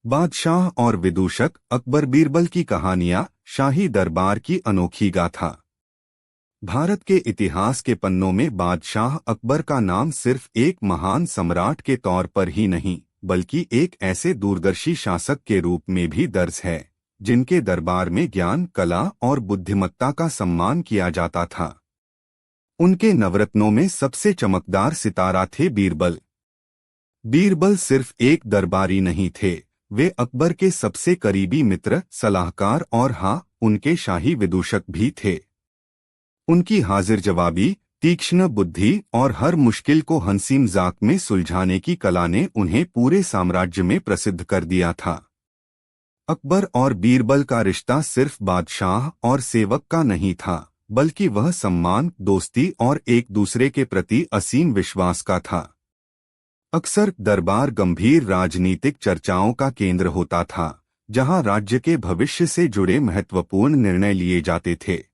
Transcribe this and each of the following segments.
बादशाह और विदूषक अकबर बीरबल की कहानियां शाही दरबार की अनोखी गाथा। भारत के इतिहास के पन्नों में बादशाह अकबर का नाम सिर्फ एक महान सम्राट के तौर पर ही नहीं बल्कि एक ऐसे दूरदर्शी शासक के रूप में भी दर्ज है जिनके दरबार में ज्ञान, कला और बुद्धिमत्ता का सम्मान किया जाता था। उनके नवरत्नों में सबसे चमकदार सितारा थे बीरबल। बीरबल सिर्फ एक दरबारी नहीं थे, वे अकबर के सबसे करीबी मित्र, सलाहकार और हाँ, उनके शाही विदूषक भी थे। उनकी हाजिर जवाबी, तीक्ष्ण बुद्धि और हर मुश्किल को हंसी मजाक में सुलझाने की कला ने उन्हें पूरे साम्राज्य में प्रसिद्ध कर दिया था। अकबर और बीरबल का रिश्ता सिर्फ बादशाह और सेवक का नहीं था, बल्कि वह सम्मान, दोस्ती और एक दूसरे के प्रति असीम विश्वास का था। अक्सर दरबार गंभीर राजनीतिक चर्चाओं का केंद्र होता था, जहां राज्य के भविष्य से जुड़े महत्वपूर्ण निर्णय लिए जाते थे।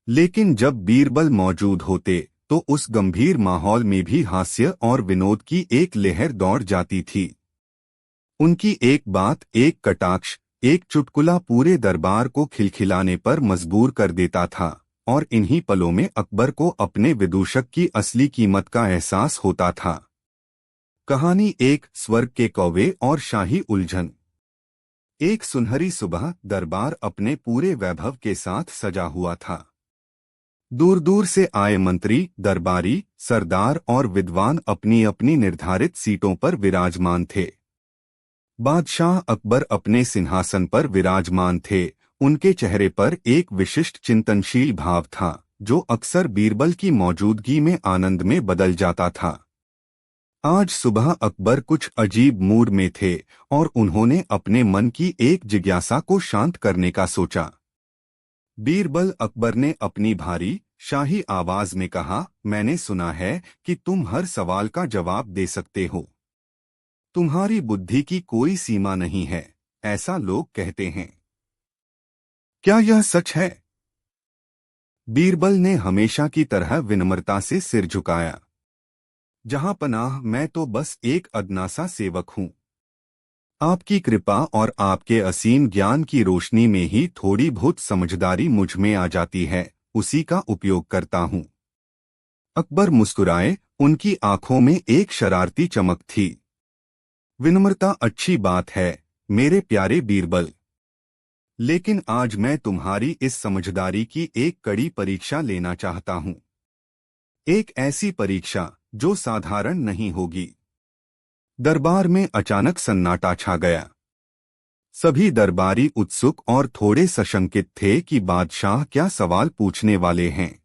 लेकिन जब बीरबल मौजूद होते तो उस गंभीर माहौल में भी हास्य और विनोद की एक लहर दौड़ जाती थी। उनकी एक बात, एक कटाक्ष, एक चुटकुला पूरे दरबार को खिलखिलाने पर मजबूर कर देता था और इन्हीं पलों में अकबर को अपने विदूषक की असली कीमत का एहसास होता था। कहानी एक स्वर्ग के कौवे और शाही उलझन। एक सुनहरी सुबह दरबार अपने पूरे वैभव के साथ सजा हुआ था। दूर दूर से आए मंत्री, दरबारी, सरदार और विद्वान अपनी अपनी निर्धारित सीटों पर विराजमान थे। बादशाह अकबर अपने सिंहासन पर विराजमान थे। उनके चेहरे पर एक विशिष्ट चिंतनशील भाव था, जो अक्सर बीरबल की मौजूदगी में आनंद में बदल जाता था। आज सुबह अकबर कुछ अजीब मूड में थे और उन्होंने अपने मन की एक जिज्ञासा को शांत करने का सोचा। बीरबल, अकबर ने अपनी भारी, शाही आवाज में कहा, मैंने सुना है कि तुम हर सवाल का जवाब दे सकते हो। तुम्हारी बुद्धि की कोई सीमा नहीं है, ऐसा लोग कहते हैं। क्या यह सच है? बीरबल ने हमेशा की तरह विनम्रता से सिर झुकाया। जहां पनाह, मैं तो बस एक अदना सा सेवक हूं। आपकी कृपा और आपके असीम ज्ञान की रोशनी में ही थोड़ी बहुत समझदारी मुझ में आ जाती है, उसी का उपयोग करता हूं। अकबर मुस्कुराए, उनकी आंखों में एक शरारती चमक थी। विनम्रता अच्छी बात है मेरे प्यारे बीरबल, लेकिन आज मैं तुम्हारी इस समझदारी की एक कड़ी परीक्षा लेना चाहता हूं। एक ऐसी परीक्षा जो साधारण नहीं होगी। दरबार में अचानक सन्नाटा छा गया। सभी दरबारी उत्सुक और थोड़े सशंकित थे कि बादशाह क्या सवाल पूछने वाले हैं।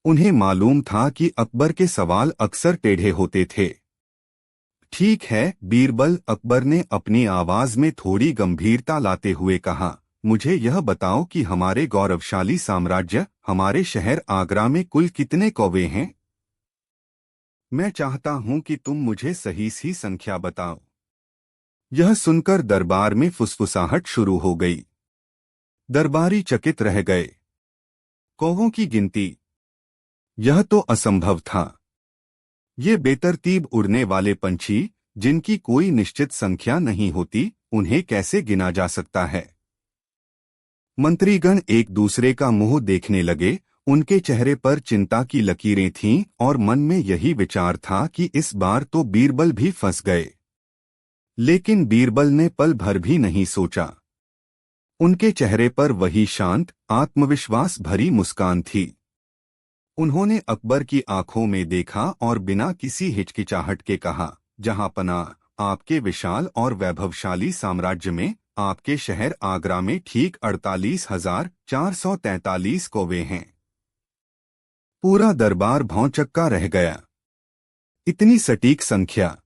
उन्हें मालूम था कि अकबर के सवाल अक्सर टेढ़े होते थे। ठीक है बीरबल, अकबर ने अपनी आवाज में थोड़ी गंभीरता लाते हुए कहा, मुझे यह बताओ कि हमारे गौरवशाली साम्राज्य, हमारे शहर आगरा में कुल कितने कौवे हैं? मैं चाहता हूं कि तुम मुझे सही सी संख्या बताओ। यह सुनकर दरबार में फुसफुसाहट शुरू हो गई। दरबारी चकित रह गए। कौवों की गिनती? यह तो असंभव था। ये बेतरतीब उड़ने वाले पंछी, जिनकी कोई निश्चित संख्या नहीं होती, उन्हें कैसे गिना जा सकता है? मंत्रीगण एक दूसरे का मुंह देखने लगे। उनके चेहरे पर चिंता की लकीरें थीं और मन में यही विचार था कि इस बार तो बीरबल भी फंस गए। लेकिन बीरबल ने पल भर भी नहीं सोचा। उनके चेहरे पर वही शांत, आत्मविश्वास भरी मुस्कान थी। उन्होंने अकबर की आंखों में देखा और बिना किसी हिचकिचाहट के कहा, जहां पनाह, आपके विशाल और वैभवशाली साम्राज्य में, आपके शहर आगरा में ठीक 48,443 कौवे हैं। पूरा दरबार भौंचक्का रह गया। इतनी सटीक संख्या!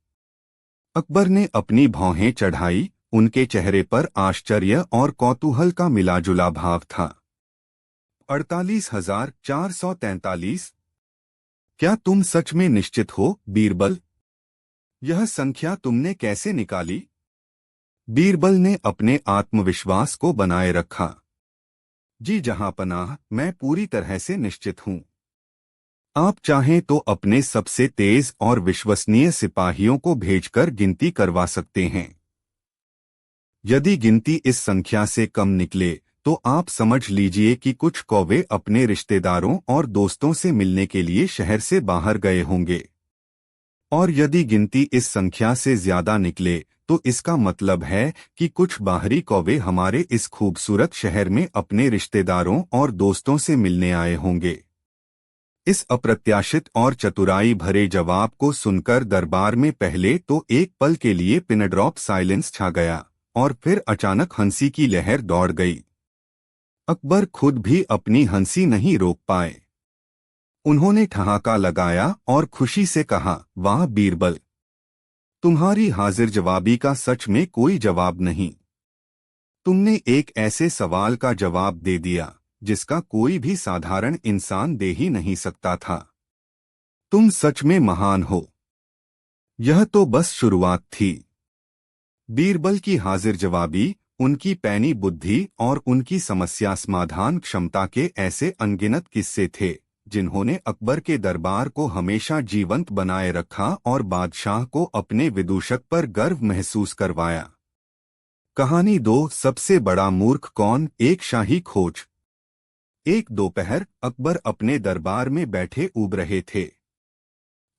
अकबर ने अपनी भौहें चढ़ाई। उनके चेहरे पर आश्चर्य और कौतूहल का मिलाजुला भाव था। 48,443? क्या तुम सच में निश्चित हो बीरबल? यह संख्या तुमने कैसे निकाली? बीरबल ने अपने आत्मविश्वास को बनाए रखा। जी जहांपनाह, मैं पूरी तरह से निश्चित हूं। आप चाहें तो अपने सबसे तेज और विश्वसनीय सिपाहियों को भेजकर गिनती करवा सकते हैं। यदि गिनती इस संख्या से कम निकले तो आप समझ लीजिए कि कुछ कौवे अपने रिश्तेदारों और दोस्तों से मिलने के लिए शहर से बाहर गए होंगे। और यदि गिनती इस संख्या से ज्यादा निकले तो इसका मतलब है कि कुछ बाहरी कौवे हमारे इस खूबसूरत शहर में अपने रिश्तेदारों और दोस्तों से मिलने आए होंगे। इस अप्रत्याशित और चतुराई भरे जवाब को सुनकर दरबार में पहले तो एक पल के लिए पिनड्रॉप साइलेंस छा गया और फिर अचानक हंसी की लहर दौड़ गई। अकबर खुद भी अपनी हंसी नहीं रोक पाए। उन्होंने ठहाका लगाया और खुशी से कहा, वाह बीरबल, तुम्हारी हाजिर जवाबी का सच में कोई जवाब नहीं। तुमने एक ऐसे सवाल का जवाब दे दिया जिसका कोई भी साधारण इंसान दे ही नहीं सकता था। तुम सच में महान हो। यह तो बस शुरुआत थी। बीरबल की हाजिर जवाबी, उनकी पैनी बुद्धि और उनकी समस्या समाधान क्षमता के ऐसे अनगिनत किस्से थे जिन्होंने अकबर के दरबार को हमेशा जीवंत बनाए रखा और बादशाह को अपने विदूषक पर गर्व महसूस करवाया। कहानी 2, सबसे बड़ा मूर्ख कौन? एक शाही खोज। एक दोपहर अकबर अपने दरबार में बैठे ऊब रहे थे।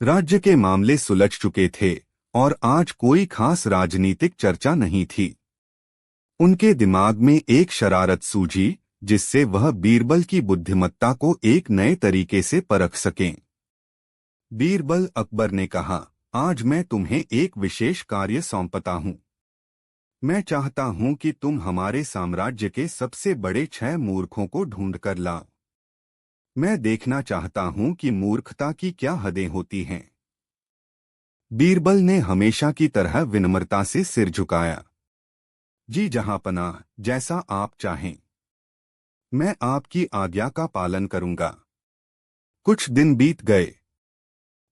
राज्य के मामले सुलझ चुके थे और आज कोई खास राजनीतिक चर्चा नहीं थी। उनके दिमाग में एक शरारत सूझी जिससे वह बीरबल की बुद्धिमत्ता को एक नए तरीके से परख सकें। बीरबल, अकबर ने कहा, आज मैं तुम्हें एक विशेष कार्य सौंपता हूं। मैं चाहता हूं कि तुम हमारे साम्राज्य के सबसे बड़े 6 मूर्खों को ढूंढ कर लाओ। मैं देखना चाहता हूं कि मूर्खता की क्या हदें होती हैं। बीरबल ने हमेशा की तरह विनम्रता से सिर झुकाया। जी जहांपनाह, जैसा आप चाहें। मैं आपकी आज्ञा का पालन करूंगा। कुछ दिन बीत गए।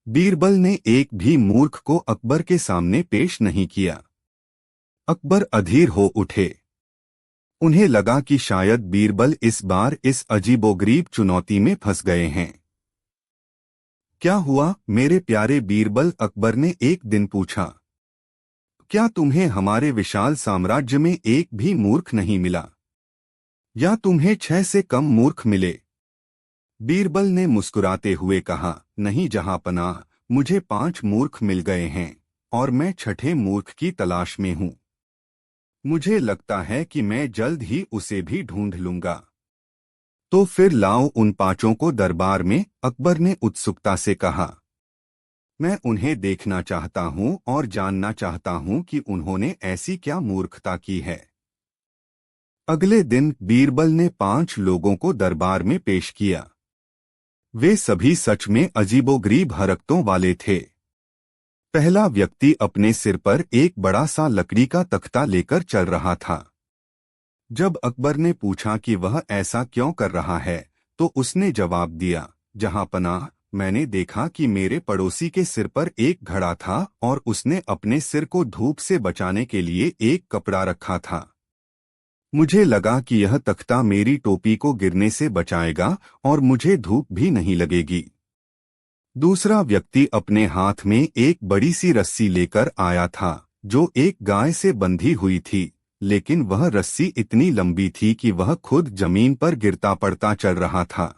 बीरबल ने एक भी मूर्ख को अकबर के सामने पेश नहीं किया। अकबर अधीर हो उठे। उन्हें लगा कि शायद बीरबल इस बार इस अजीबोगरीब चुनौती में फंस गए हैं। क्या हुआ मेरे प्यारे बीरबल? अकबर ने एक दिन पूछा। क्या तुम्हें हमारे विशाल साम्राज्य में एक भी मूर्ख नहीं मिला, या तुम्हें 6 से कम मूर्ख मिले? बीरबल ने मुस्कुराते हुए कहा, नहीं जहांपनाह, मुझे 5 मूर्ख मिल गए हैं और मैं 6ठे मूर्ख की तलाश में हूं। मुझे लगता है कि मैं जल्द ही उसे भी ढूंढ लूंगा। तो फिर लाओ उन 5 को दरबार में, अकबर ने उत्सुकता से कहा। मैं उन्हें देखना चाहता हूं और जानना चाहता हूं कि उन्होंने ऐसी क्या मूर्खता की है। अगले दिन बीरबल ने 5 लोगों को दरबार में पेश किया। वे सभी सच में अजीबोगरीब हरकतों वाले थे। पहला व्यक्ति अपने सिर पर एक बड़ा सा लकड़ी का तख्ता लेकर चल रहा था। जब अकबर ने पूछा कि वह ऐसा क्यों कर रहा है तो उसने जवाब दिया, जहांपनाह, मैंने देखा कि मेरे पड़ोसी के सिर पर एक घड़ा था और उसने अपने सिर को धूप से बचाने के लिए एक कपड़ा रखा था। मुझे लगा कि यह तख्ता मेरी टोपी को गिरने से बचाएगा और मुझे धूप भी नहीं लगेगी। दूसरा व्यक्ति अपने हाथ में एक बड़ी सी रस्सी लेकर आया था जो एक गाय से बंधी हुई थी, लेकिन वह रस्सी इतनी लंबी थी कि वह खुद जमीन पर गिरता पड़ता चल रहा था।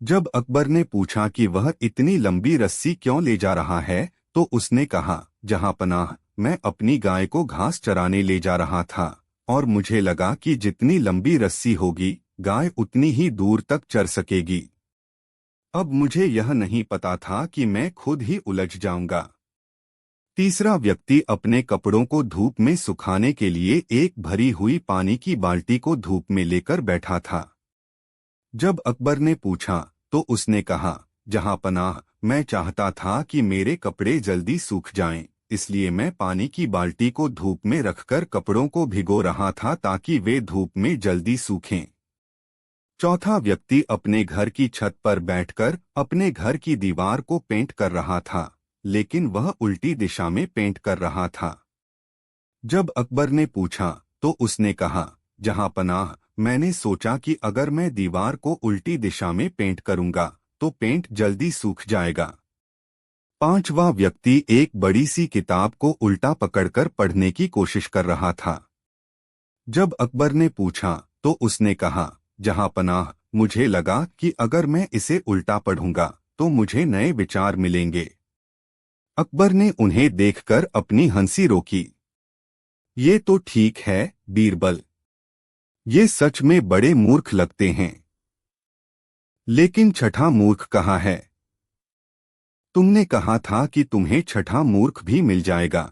जब अकबर ने पूछा कि वह इतनी लंबी रस्सी क्यों ले जा रहा है तो उसने कहा, जहांपनाह, मैं अपनी गाय को घास चराने ले जा रहा था और मुझे लगा कि जितनी लंबी रस्सी होगी गाय उतनी ही दूर तक चर सकेगी। अब मुझे यह नहीं पता था कि मैं खुद ही उलझ जाऊंगा। तीसरा व्यक्ति अपने कपड़ों को धूप में सुखाने के लिए एक भरी हुई पानी की बाल्टी को धूप में लेकर बैठा था। जब अकबर ने पूछा तो उसने कहा, जहांपनाह, मैं चाहता था कि मेरे कपड़े जल्दी सूख जाएं, इसलिए मैं पानी की बाल्टी को धूप में रखकर कपड़ों को भिगो रहा था ताकि वे धूप में जल्दी सूखें। चौथा व्यक्ति अपने घर की छत पर बैठकर अपने घर की दीवार को पेंट कर रहा था, लेकिन वह उल्टी दिशा में पेंट कर रहा था। जब अकबर ने पूछा तो उसने कहा, जहांपनाह, मैंने सोचा कि अगर मैं दीवार को उल्टी दिशा में पेंट करूंगा तो पेंट जल्दी सूख जाएगा। पांचवा व्यक्ति एक बड़ी सी किताब को उल्टा पकड़कर पढ़ने की कोशिश कर रहा था। जब अकबर ने पूछा तो उसने कहा, जहांपनाह, मुझे लगा कि अगर मैं इसे उल्टा पढ़ूंगा तो मुझे नए विचार मिलेंगे। अकबर ने उन्हें देखकर अपनी हंसी रोकी। ये तो ठीक है, बीरबल। ये सच में बड़े मूर्ख लगते हैं। लेकिन छठा मूर्ख कहाँ है? तुमने कहा था कि तुम्हें छठा मूर्ख भी मिल जाएगा।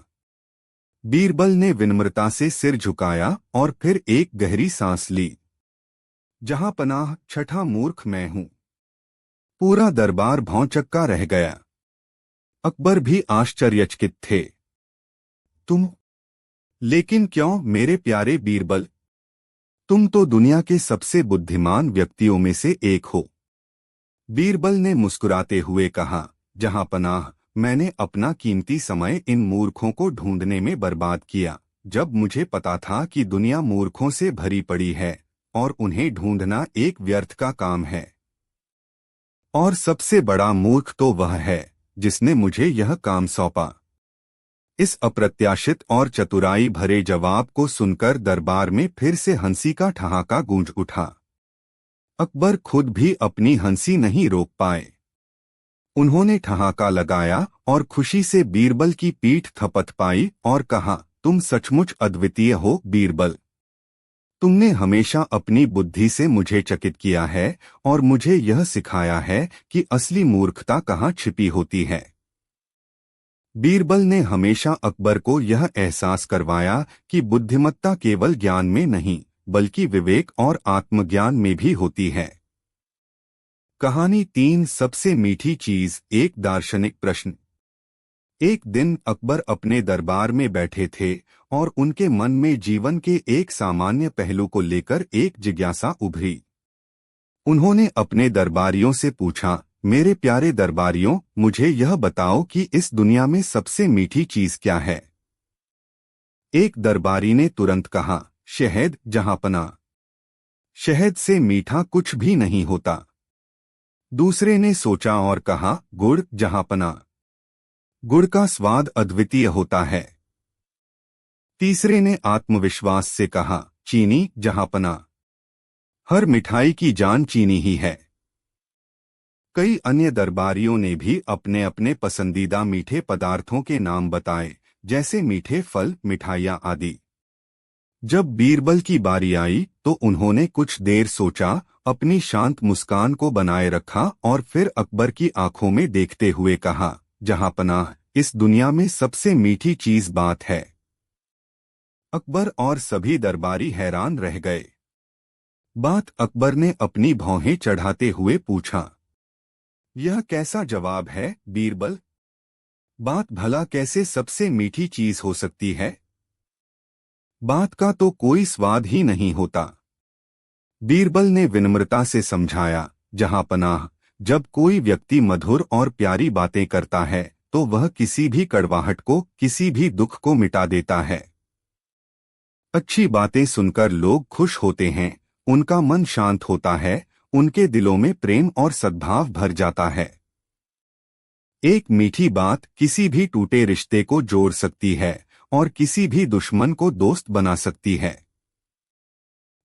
बीरबल ने विनम्रता से सिर झुकाया और फिर एक गहरी सांस ली। जहांपनाह, छठा मूर्ख मैं हूं। पूरा दरबार भौंचक्का रह गया। अकबर भी आश्चर्यचकित थे। तुम? लेकिन क्यों मेरे प्यारे बीरबल? तुम तो दुनिया के सबसे बुद्धिमान व्यक्तियों में से एक हो। बीरबल ने मुस्कुराते हुए कहा, जहांपनाह, मैंने अपना कीमती समय इन मूर्खों को ढूंढने में बर्बाद किया, जब मुझे पता था कि दुनिया मूर्खों से भरी पड़ी है और उन्हें ढूंढना एक व्यर्थ का काम है। और सबसे बड़ा मूर्ख तो वह है जिसने मुझे यह काम सौंपा। इस अप्रत्याशित और चतुराई भरे जवाब को सुनकर दरबार में फिर से हंसी का ठहाका गूंज उठा। अकबर खुद भी अपनी हंसी नहीं रोक पाए। उन्होंने ठहाका लगाया और खुशी से बीरबल की पीठ थपथपाई और कहा, तुम सचमुच अद्वितीय हो बीरबल। तुमने हमेशा अपनी बुद्धि से मुझे चकित किया है और मुझे यह सिखाया है कि असली मूर्खता कहाँ छिपी होती है। बीरबल ने हमेशा अकबर को यह एहसास करवाया कि बुद्धिमत्ता केवल ज्ञान में नहीं, बल्कि विवेक और आत्मज्ञान में भी होती है। कहानी 3, सबसे मीठी चीज, एक दार्शनिक प्रश्न। एक दिन अकबर अपने दरबार में बैठे थे और उनके मन में जीवन के एक सामान्य पहलू को लेकर एक जिज्ञासा उभरी। उन्होंने अपने दरबारियों से पूछा, मेरे प्यारे दरबारियों, मुझे यह बताओ कि इस दुनिया में सबसे मीठी चीज क्या है? एक दरबारी ने तुरंत कहा, शहद जहांपनाह। शहद से मीठा कुछ भी नहीं होता। दूसरे ने सोचा और कहा, गुड़ जहांपनाह। गुड़ का स्वाद अद्वितीय होता है। तीसरे ने आत्मविश्वास से कहा, चीनी जहांपनाह। हर मिठाई की जान चीनी ही है। कई अन्य दरबारियों ने भी अपने अपने पसंदीदा मीठे पदार्थों के नाम बताए, जैसे मीठे फल, मिठाइयाँ आदि। जब बीरबल की बारी आई तो उन्होंने कुछ देर सोचा, अपनी शांत मुस्कान को बनाए रखा और फिर अकबर की आंखों में देखते हुए कहा, जहांपनाह, इस दुनिया में सबसे मीठी चीज बात है। अकबर और सभी दरबारी हैरान रह गए। बात? अकबर ने अपनी भौहें चढ़ाते हुए पूछा। यह कैसा जवाब है बीरबल? बात भला कैसे सबसे मीठी चीज हो सकती है? बात का तो कोई स्वाद ही नहीं होता। बीरबल ने विनम्रता से समझाया, जहांपनाह, जब कोई व्यक्ति मधुर और प्यारी बातें करता है तो वह किसी भी कड़वाहट को, किसी भी दुख को मिटा देता है। अच्छी बातें सुनकर लोग खुश होते हैं, उनका मन शांत होता है, उनके दिलों में प्रेम और सद्भाव भर जाता है। एक मीठी बात किसी भी टूटे रिश्ते को जोड़ सकती है और किसी भी दुश्मन को दोस्त बना सकती है।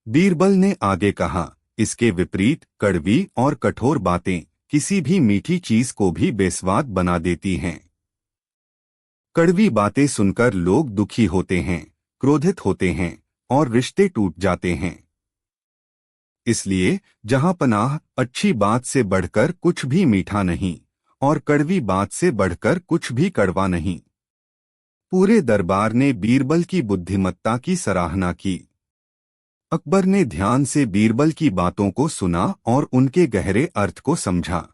बीरबल ने आगे कहा, इसके विपरीत कड़वी और कठोर बातें किसी भी मीठी चीज को भी बेस्वाद बना देती हैं। कड़वी बातें सुनकर लोग दुखी होते हैं, क्रोधित होते हैं और रिश्ते टूट जाते हैं। इसलिए जहांपनाह, अच्छी बात से बढ़कर कुछ भी मीठा नहीं और कड़वी बात से बढ़कर कुछ भी कड़वा नहीं। पूरे दरबार ने बीरबल की बुद्धिमत्ता की सराहना की। अकबर ने ध्यान से बीरबल की बातों को सुना और उनके गहरे अर्थ को समझा।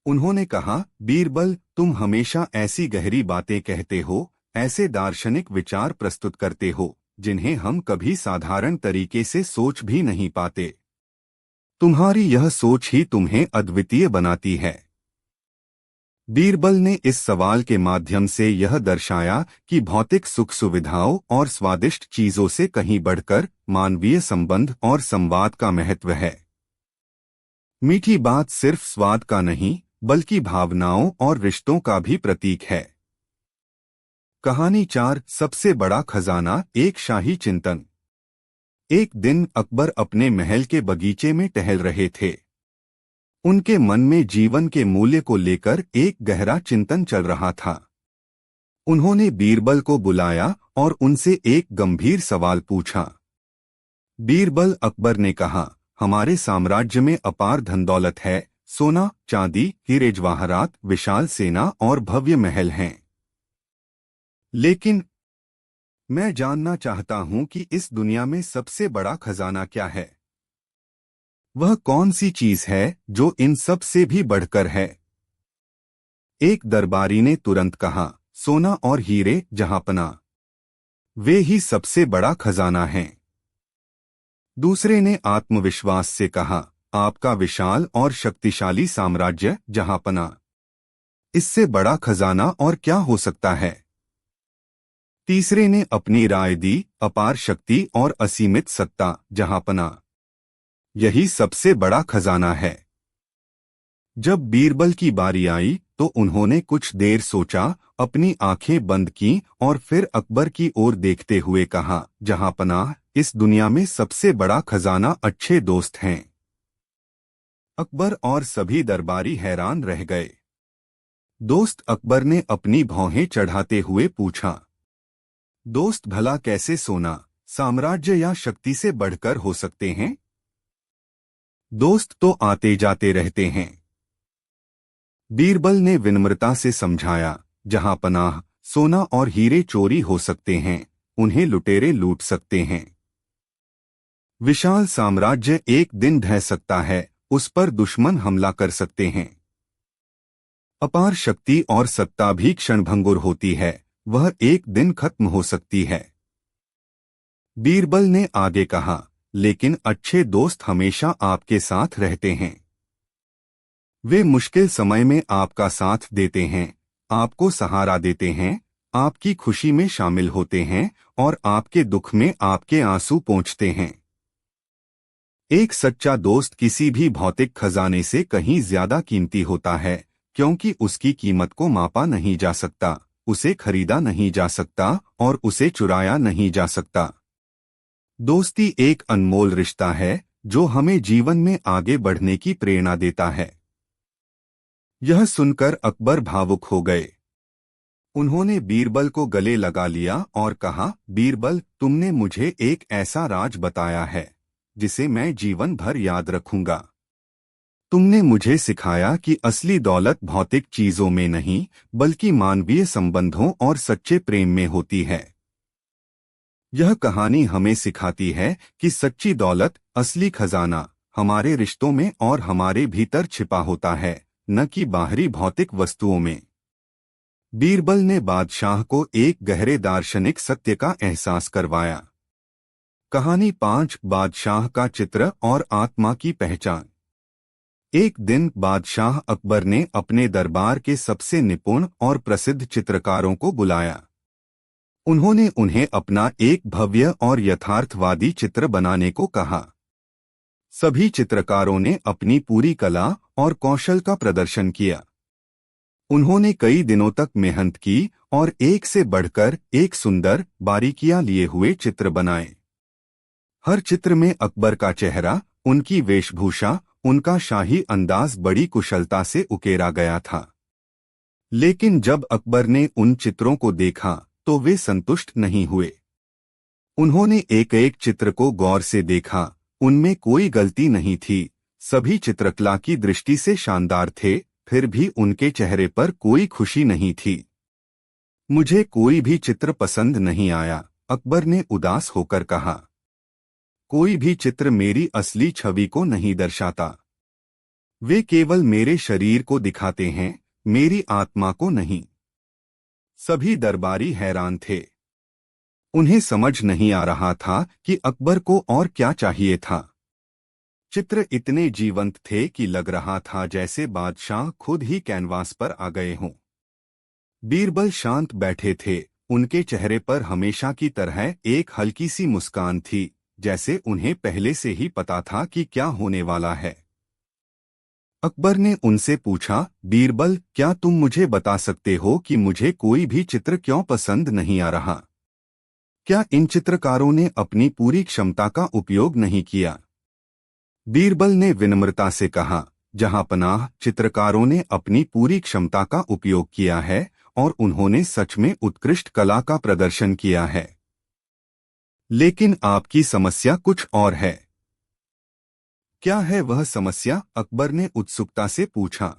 उन्होंने कहा, बीरबल, तुम हमेशा ऐसी गहरी बातें कहते हो, ऐसे दार्शनिक विचार प्रस्तुत करते हो, जिन्हें हम कभी साधारण तरीके से सोच भी नहीं पाते। तुम्हारी यह सोच ही तुम्हें अद्वितीय बनाती है। बीरबल ने इस सवाल के माध्यम से यह दर्शाया कि भौतिक सुख सुविधाओं और स्वादिष्ट चीजों से कहीं बढ़कर मानवीय संबंध और संवाद का महत्व है। मीठी बात सिर्फ स्वाद का नहीं, बल्कि भावनाओं और रिश्तों का भी प्रतीक है। कहानी 4, सबसे बड़ा खजाना, एक शाही चिंतन। एक दिन अकबर अपने महल के बगीचे में टहल रहे थे। उनके मन में जीवन के मूल्य को लेकर एक गहरा चिंतन चल रहा था। उन्होंने बीरबल को बुलाया और उनसे एक गंभीर सवाल पूछा। बीरबल, अकबर ने कहा, हमारे साम्राज्य में अपार धन दौलत है, सोना चांदी, हीरे जवाहरात, विशाल सेना और भव्य महल हैं। लेकिन मैं जानना चाहता हूं कि इस दुनिया में सबसे बड़ा खजाना क्या है? वह कौन सी चीज है जो इन सब से भी बढ़कर है? एक दरबारी ने तुरंत कहा, सोना और हीरे जहांपना, वे ही सबसे बड़ा खजाना हैं। दूसरे ने आत्मविश्वास से कहा, आपका विशाल और शक्तिशाली साम्राज्य जहांपना, इससे बड़ा खजाना और क्या हो सकता है? तीसरे ने अपनी राय दी, अपार शक्ति और असीमित सत्ता जहांपना, यही सबसे बड़ा खजाना है। जब बीरबल की बारी आई तो उन्होंने कुछ देर सोचा, अपनी आंखें बंद की और फिर अकबर की ओर देखते हुए कहा, जहांपनाह, इस दुनिया में सबसे बड़ा खजाना अच्छे दोस्त हैं। अकबर और सभी दरबारी हैरान रह गए। दोस्त, अकबर ने अपनी भौहें चढ़ाते हुए पूछा। दोस्त, भला कैसे सोना, साम्राज्य या शक्ति से बढ़कर हो सकते हैं? दोस्त तो आते जाते रहते हैं। बीरबल ने विनम्रता से समझाया, जहांपनाह, सोना और हीरे चोरी हो सकते हैं, उन्हें लुटेरे लूट सकते हैं। विशाल साम्राज्य एक दिन ढह सकता है, उस पर दुश्मन हमला कर सकते हैं। अपार शक्ति और सत्ता भी क्षणभंगुर होती है, वह एक दिन खत्म हो सकती है। बीरबल ने आगे कहा, लेकिन अच्छे दोस्त हमेशा आपके साथ रहते हैं। वे मुश्किल समय में आपका साथ देते हैं, आपको सहारा देते हैं, आपकी खुशी में शामिल होते हैं और आपके दुख में आपके आंसू पोंछते हैं। एक सच्चा दोस्त किसी भी भौतिक खजाने से कहीं ज्यादा कीमती होता है, क्योंकि उसकी कीमत को मापा नहीं जा सकता, उसे खरीदा नहीं जा सकता और उसे चुराया नहीं जा सकता। दोस्ती एक अनमोल रिश्ता है जो हमें जीवन में आगे बढ़ने की प्रेरणा देता है। यह सुनकर अकबर भावुक हो गए। उन्होंने बीरबल को गले लगा लिया और कहा, बीरबल, तुमने मुझे एक ऐसा राज बताया है जिसे मैं जीवन भर याद रखूंगा। तुमने मुझे सिखाया कि असली दौलत भौतिक चीजों में नहीं, बल्कि मानवीय संबंधों और सच्चे प्रेम में होती है। यह कहानी हमें सिखाती है कि सच्ची दौलत, असली खजाना, हमारे रिश्तों में और हमारे भीतर छिपा होता है, न कि बाहरी भौतिक वस्तुओं में। बीरबल ने बादशाह को एक गहरे दार्शनिक सत्य का एहसास करवाया। कहानी 5, बादशाह का चित्र और आत्मा की पहचान। एक दिन बादशाह अकबर ने अपने दरबार के सबसे निपुण और प्रसिद्ध चित्रकारों को बुलाया। उन्होंने उन्हें अपना एक भव्य और यथार्थवादी चित्र बनाने को कहा। सभी चित्रकारों ने अपनी पूरी कला और कौशल का प्रदर्शन किया। उन्होंने कई दिनों तक मेहनत की और एक से बढ़कर एक सुंदर, बारीकियां लिए हुए चित्र बनाए। हर चित्र में अकबर का चेहरा, उनकी वेशभूषा, उनका शाही अंदाज बड़ी कुशलता से उकेरा गया था। लेकिन जब अकबर ने उन चित्रों को देखा तो वे संतुष्ट नहीं हुए। उन्होंने एक एक चित्र को गौर से देखा, उनमें कोई गलती नहीं थी, सभी चित्रकला की दृष्टि से शानदार थे, फिर भी उनके चेहरे पर कोई खुशी नहीं थी। मुझे कोई भी चित्र पसंद नहीं आया, अकबर ने उदास होकर कहा। कोई भी चित्र मेरी असली छवि को नहीं दर्शाता। वे केवल मेरे शरीर को दिखाते हैं, मेरी आत्मा को नहीं। सभी दरबारी हैरान थे। उन्हें समझ नहीं आ रहा था कि अकबर को और क्या चाहिए था। चित्र इतने जीवंत थे कि लग रहा था जैसे बादशाह खुद ही कैनवास पर आ गए हों। बीरबल शांत बैठे थे, उनके चेहरे पर हमेशा की तरह एक हल्की सी मुस्कान थी, जैसे उन्हें पहले से ही पता था कि क्या होने वाला है। अकबर ने उनसे पूछा, बीरबल, क्या तुम मुझे बता सकते हो कि मुझे कोई भी चित्र क्यों पसंद नहीं आ रहा? क्या इन चित्रकारों ने अपनी पूरी क्षमता का उपयोग नहीं किया? बीरबल ने विनम्रता से कहा, जहांपनाह, चित्रकारों ने अपनी पूरी क्षमता का उपयोग किया है और उन्होंने सच में उत्कृष्ट कला का प्रदर्शन किया है। लेकिन आपकी समस्या कुछ और है। क्या है वह समस्या? अकबर ने उत्सुकता से पूछा।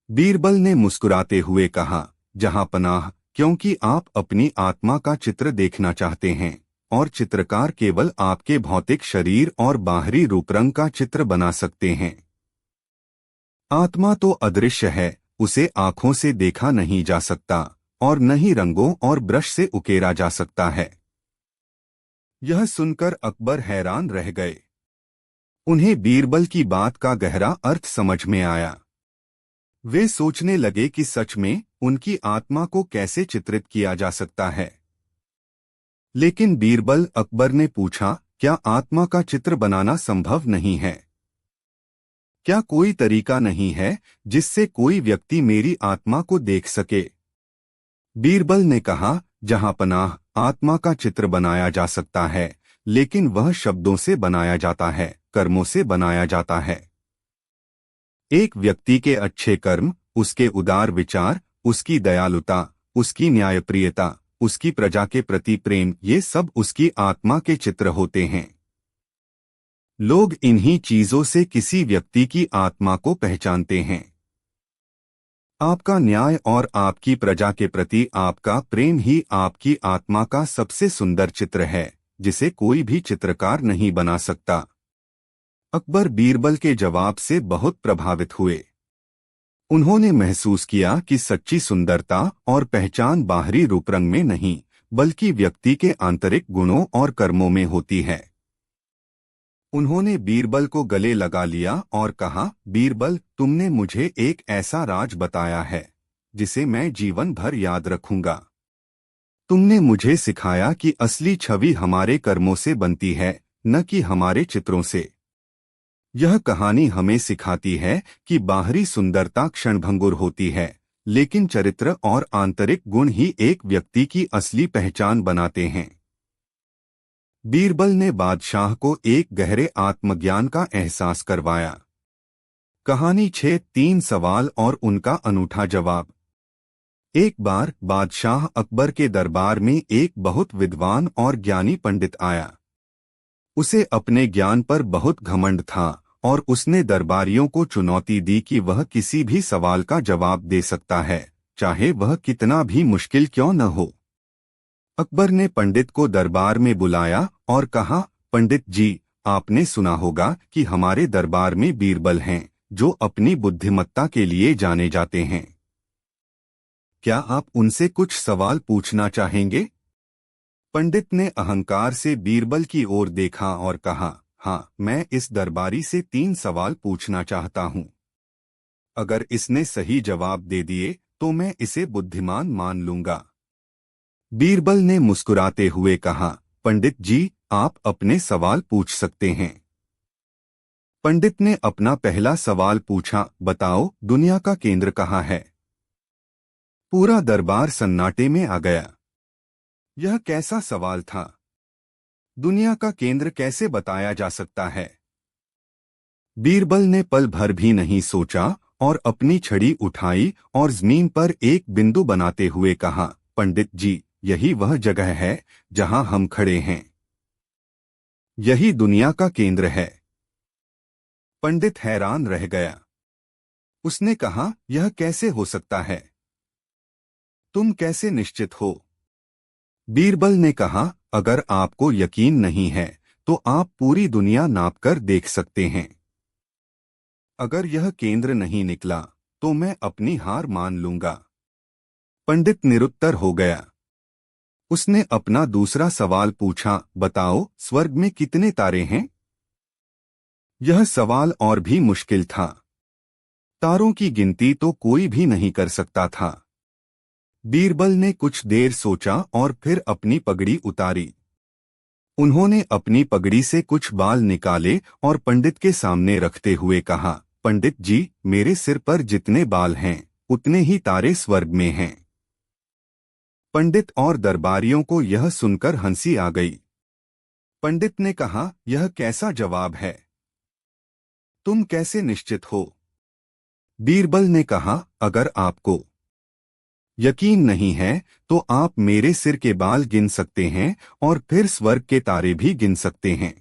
बीरबल ने मुस्कुराते हुए कहा, जहांपनाह, क्योंकि आप अपनी आत्मा का चित्र देखना चाहते हैं और चित्रकार केवल आपके भौतिक शरीर और बाहरी रूपरंग का चित्र बना सकते हैं। आत्मा तो अदृश्य है, उसे आंखों से देखा नहीं जा सकता और न ही रंगों और ब्रश से उकेरा जा सकता है। यह सुनकर अकबर हैरान रह गए। उन्हें बीरबल की बात का गहरा अर्थ समझ में आया। वे सोचने लगे कि सच में उनकी आत्मा को कैसे चित्रित किया जा सकता है। लेकिन बीरबल, अकबर ने पूछा, क्या आत्मा का चित्र बनाना संभव नहीं है? क्या कोई तरीका नहीं है जिससे कोई व्यक्ति मेरी आत्मा को देख सके? बीरबल ने कहा, जहांपनाह, आत्मा का चित्र बनाया जा सकता है, लेकिन वह शब्दों से बनाया जाता है, कर्मों से बनाया जाता है। एक व्यक्ति के अच्छे कर्म, उसके उदार विचार, उसकी दयालुता, उसकी न्यायप्रियता, उसकी प्रजा के प्रति प्रेम, ये सब उसकी आत्मा के चित्र होते हैं। लोग इन्हीं चीजों से किसी व्यक्ति की आत्मा को पहचानते हैं। आपका न्याय और आपकी प्रजा के प्रति आपका प्रेम ही आपकी आत्मा का सबसे सुंदर चित्र है, जिसे कोई भी चित्रकार नहीं बना सकता। अकबर बीरबल के जवाब से बहुत प्रभावित हुए। उन्होंने महसूस किया कि सच्ची सुंदरता और पहचान बाहरी रूपरंग में नहीं, बल्कि व्यक्ति के आंतरिक गुणों और कर्मों में होती है। उन्होंने बीरबल को गले लगा लिया और कहा, बीरबल, तुमने मुझे एक ऐसा राज बताया है जिसे मैं जीवन भर याद रखूंगा। तुमने मुझे सिखाया कि असली छवि हमारे कर्मों से बनती है, न कि हमारे चित्रों से। यह कहानी हमें सिखाती है कि बाहरी सुंदरता क्षणभंगुर होती है, लेकिन चरित्र और आंतरिक गुण ही एक व्यक्ति की असली पहचान बनाते हैं। बीरबल ने बादशाह को एक गहरे आत्मज्ञान का एहसास करवाया। कहानी 6, 3 सवाल और उनका अनूठा जवाब। एक बार बादशाह अकबर के दरबार में एक बहुत विद्वान और ज्ञानी पंडित आया। उसे अपने ज्ञान पर बहुत घमंड था और उसने दरबारियों को चुनौती दी कि वह किसी भी सवाल का जवाब दे सकता है, चाहे वह कितना भी मुश्किल क्यों न हो। अकबर ने पंडित को दरबार में बुलाया और कहा, पंडित जी, आपने सुना होगा कि हमारे दरबार में बीरबल हैं, जो अपनी बुद्धिमत्ता के लिए जाने जाते हैं। क्या आप उनसे कुछ सवाल पूछना चाहेंगे? पंडित ने अहंकार से बीरबल की ओर देखा और कहा, हाँ, मैं इस दरबारी से 3 सवाल पूछना चाहता हूँ। अगर इसने सही जवाब दे दिए तो मैं इसे बुद्धिमान मान लूंगा। बीरबल ने मुस्कुराते हुए कहा, पंडित जी, आप अपने सवाल पूछ सकते हैं। पंडित ने अपना पहला सवाल पूछा, बताओ, दुनिया का केंद्र कहाँ है? पूरा दरबार सन्नाटे में आ गया। यह कैसा सवाल था? दुनिया का केंद्र कैसे बताया जा सकता है? बीरबल ने पल भर भी नहीं सोचा और अपनी छड़ी उठाई और जमीन पर एक बिंदु बनाते हुए कहा, पंडित जी, यही वह जगह है जहां हम खड़े हैं। यही दुनिया का केंद्र है। पंडित हैरान रह गया। उसने कहा, यह कैसे हो सकता है? तुम कैसे निश्चित हो? बीरबल ने कहा, अगर आपको यकीन नहीं है तो आप पूरी दुनिया नापकर देख सकते हैं। अगर यह केंद्र नहीं निकला तो मैं अपनी हार मान लूंगा। पंडित निरुत्तर हो गया। उसने अपना दूसरा सवाल पूछा, बताओ, स्वर्ग में कितने तारे हैं? यह सवाल और भी मुश्किल था। तारों की गिनती तो कोई भी नहीं कर सकता था। बीरबल ने कुछ देर सोचा और फिर अपनी पगड़ी उतारी। उन्होंने अपनी पगड़ी से कुछ बाल निकाले और पंडित के सामने रखते हुए कहा, पंडित जी, मेरे सिर पर जितने बाल हैं उतने ही तारे स्वर्ग में हैं। पंडित और दरबारियों को यह सुनकर हंसी आ गई। पंडित ने कहा, यह कैसा जवाब है? तुम कैसे निश्चित हो? बीरबल ने कहा, अगर आपको यकीन नहीं है तो आप मेरे सिर के बाल गिन सकते हैं और फिर स्वर्ग के तारे भी गिन सकते हैं।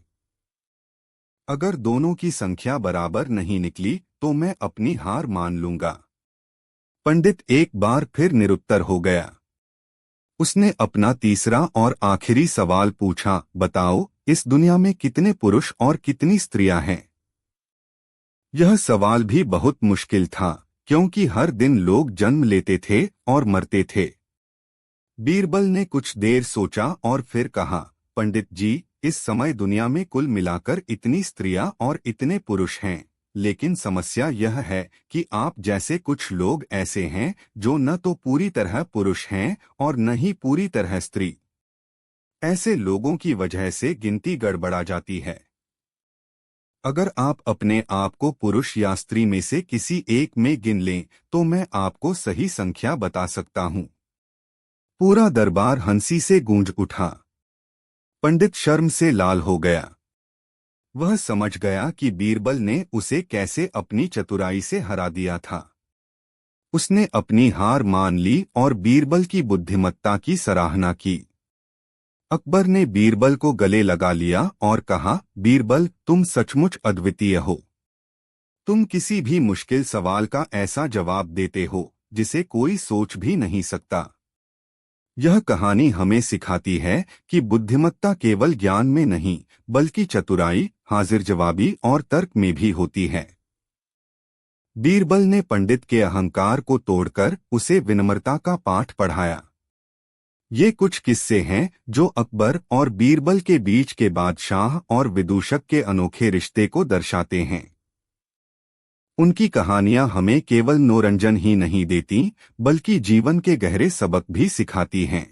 अगर दोनों की संख्या बराबर नहीं निकली तो मैं अपनी हार मान लूंगा। पंडित एक बार फिर निरुत्तर हो गया। उसने अपना तीसरा और आखिरी सवाल पूछा, बताओ, इस दुनिया में कितने पुरुष और कितनी स्त्रियां हैं? यह सवाल भी बहुत मुश्किल था, क्योंकि हर दिन लोग जन्म लेते थे और मरते थे। बीरबल ने कुछ देर सोचा और फिर कहा, पंडित जी, इस समय दुनिया में कुल मिलाकर इतनी स्त्रियां और इतने पुरुष हैं, लेकिन समस्या यह है कि आप जैसे कुछ लोग ऐसे हैं जो न तो पूरी तरह पुरुष हैं और न ही पूरी तरह स्त्री। ऐसे लोगों की वजह से गिनती गड़बड़ा जाती है। अगर आप अपने आप को पुरुष या स्त्री में से किसी एक में गिन लें तो मैं आपको सही संख्या बता सकता हूं। पूरा दरबार हंसी से गूंज उठा। पंडित शर्म से लाल हो गया। वह समझ गया कि बीरबल ने उसे कैसे अपनी चतुराई से हरा दिया था। उसने अपनी हार मान ली और बीरबल की बुद्धिमत्ता की सराहना की। अकबर ने बीरबल को गले लगा लिया और कहा, बीरबल, तुम सचमुच अद्वितीय हो। तुम किसी भी मुश्किल सवाल का ऐसा जवाब देते हो जिसे कोई सोच भी नहीं सकता। यह कहानी हमें सिखाती है कि बुद्धिमत्ता केवल ज्ञान में नहीं बल्कि चतुराई, हाजिर जवाबी और तर्क में भी होती है। बीरबल ने पंडित के अहंकार को तोड़कर उसे विनम्रता का पाठ पढ़ाया। ये कुछ किस्से हैं जो अकबर और बीरबल के बीच के बादशाह और विदूषक के अनोखे रिश्ते को दर्शाते हैं। उनकी कहानियां हमें केवल मनोरंजन ही नहीं देती बल्कि जीवन के गहरे सबक भी सिखाती हैं।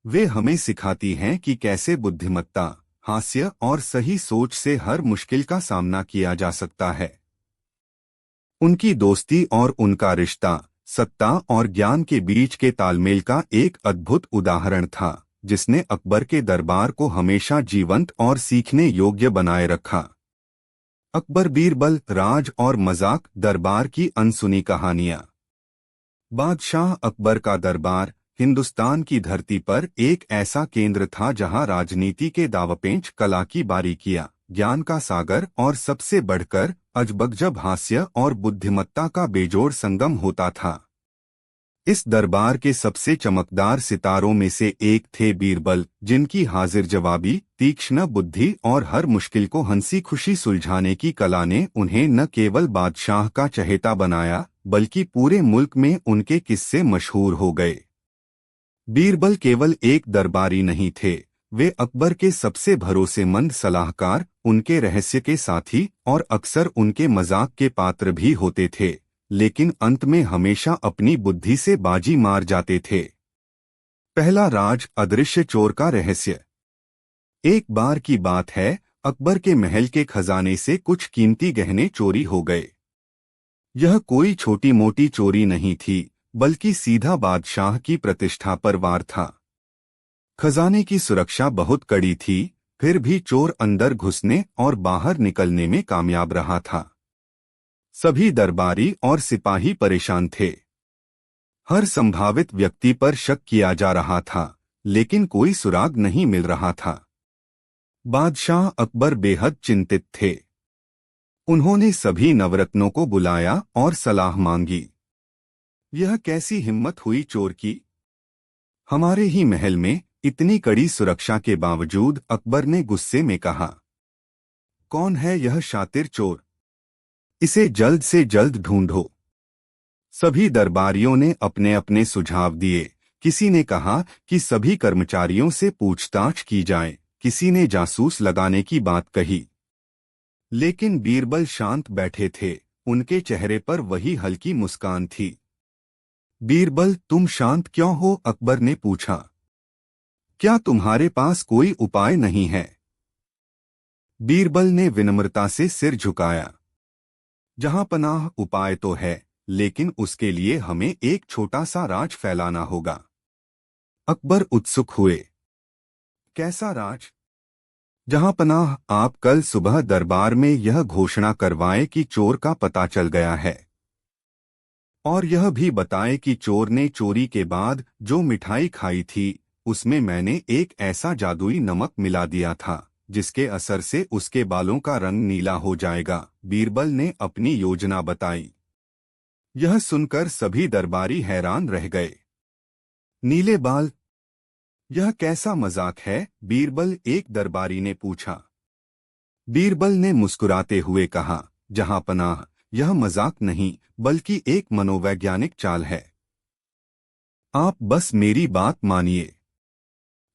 वे हमें सिखाती हैं कि कैसे बुद्धिमत्ता, हास्य और सही सोच से हर मुश्किल का सामना किया जा सकता है। उनकी दोस्ती और उनका रिश्ता सत्ता और ज्ञान के बीच के तालमेल का एक अद्भुत उदाहरण था, जिसने अकबर के दरबार को हमेशा जीवंत और सीखने योग्य बनाए रखा। अकबर बीरबल, राज और मजाक, दरबार की अनसुनी कहानियां। बादशाह अकबर का दरबार हिंदुस्तान की धरती पर एक ऐसा केंद्र था जहां राजनीति के दावपेंच, कला की बारीकियां, ज्ञान का सागर और सबसे बढ़कर अजबगजब हास्य और बुद्धिमत्ता का बेजोड़ संगम होता था। इस दरबार के सबसे चमकदार सितारों में से एक थे बीरबल, जिनकी हाजिर जवाबी, तीक्ष्ण बुद्धि और हर मुश्किल को हंसी खुशी सुलझाने की कला ने उन्हें न केवल बादशाह का चहेता बनाया बल्कि पूरे मुल्क में उनके किस्से मशहूर हो गए। बीरबल केवल एक दरबारी नहीं थे, वे अकबर के सबसे भरोसेमंद सलाहकार, उनके रहस्य के साथी और अक्सर उनके मजाक के पात्र भी होते थे, लेकिन अंत में हमेशा अपनी बुद्धि से बाजी मार जाते थे। पहला राज, अदृश्य चोर का रहस्य। एक बार की बात है, अकबर के महल के खजाने से कुछ कीमती गहने चोरी हो गए। यह कोई छोटी मोटी चोरी नहीं थी, बल्कि सीधा बादशाह की प्रतिष्ठा पर वार था। खजाने की सुरक्षा बहुत कड़ी थी, फिर भी चोर अंदर घुसने और बाहर निकलने में कामयाब रहा था। सभी दरबारी और सिपाही परेशान थे। हर संभावित व्यक्ति पर शक किया जा रहा था, लेकिन कोई सुराग नहीं मिल रहा था। बादशाह अकबर बेहद चिंतित थे। उन्होंने सभी नवरत्नों को बुलाया और सलाह मांगी। यह कैसी हिम्मत हुई चोर की? हमारे ही महल में इतनी कड़ी सुरक्षा के बावजूद, अकबर ने गुस्से में कहा। कौन है यह शातिर चोर? इसे जल्द से जल्द ढूंढो। सभी दरबारियों ने अपने अपने सुझाव दिए। किसी ने कहा कि सभी कर्मचारियों से पूछताछ की जाए, किसी ने जासूस लगाने की बात कही। लेकिन बीरबल शांत बैठे थे, उनके चेहरे पर वही हल्की मुस्कान थी। बीरबल, तुम शांत क्यों हो? अकबर ने पूछा। क्या तुम्हारे पास कोई उपाय नहीं है? बीरबल ने विनम्रता से सिर झुकाया। जहां पनाह, उपाय तो है, लेकिन उसके लिए हमें एक छोटा सा राज फैलाना होगा। अकबर उत्सुक हुए। कैसा राज? जहांपनाह, आप कल सुबह दरबार में यह घोषणा करवाएं कि चोर का पता चल गया है, और यह भी बताएं कि चोर ने चोरी के बाद जो मिठाई खाई थी उसमें मैंने एक ऐसा जादुई नमक मिला दिया था जिसके असर से उसके बालों का रंग नीला हो जाएगा। बीरबल ने अपनी योजना बताई। यह सुनकर सभी दरबारी हैरान रह गए। नीले बाल? यह कैसा मजाक है? बीरबल, एक दरबारी ने पूछा। बीरबल ने मुस्कुराते हुए कहा, जहांपनाह, यह मजाक नहीं बल्कि एक मनोवैज्ञानिक चाल है। आप बस मेरी बात मानिए।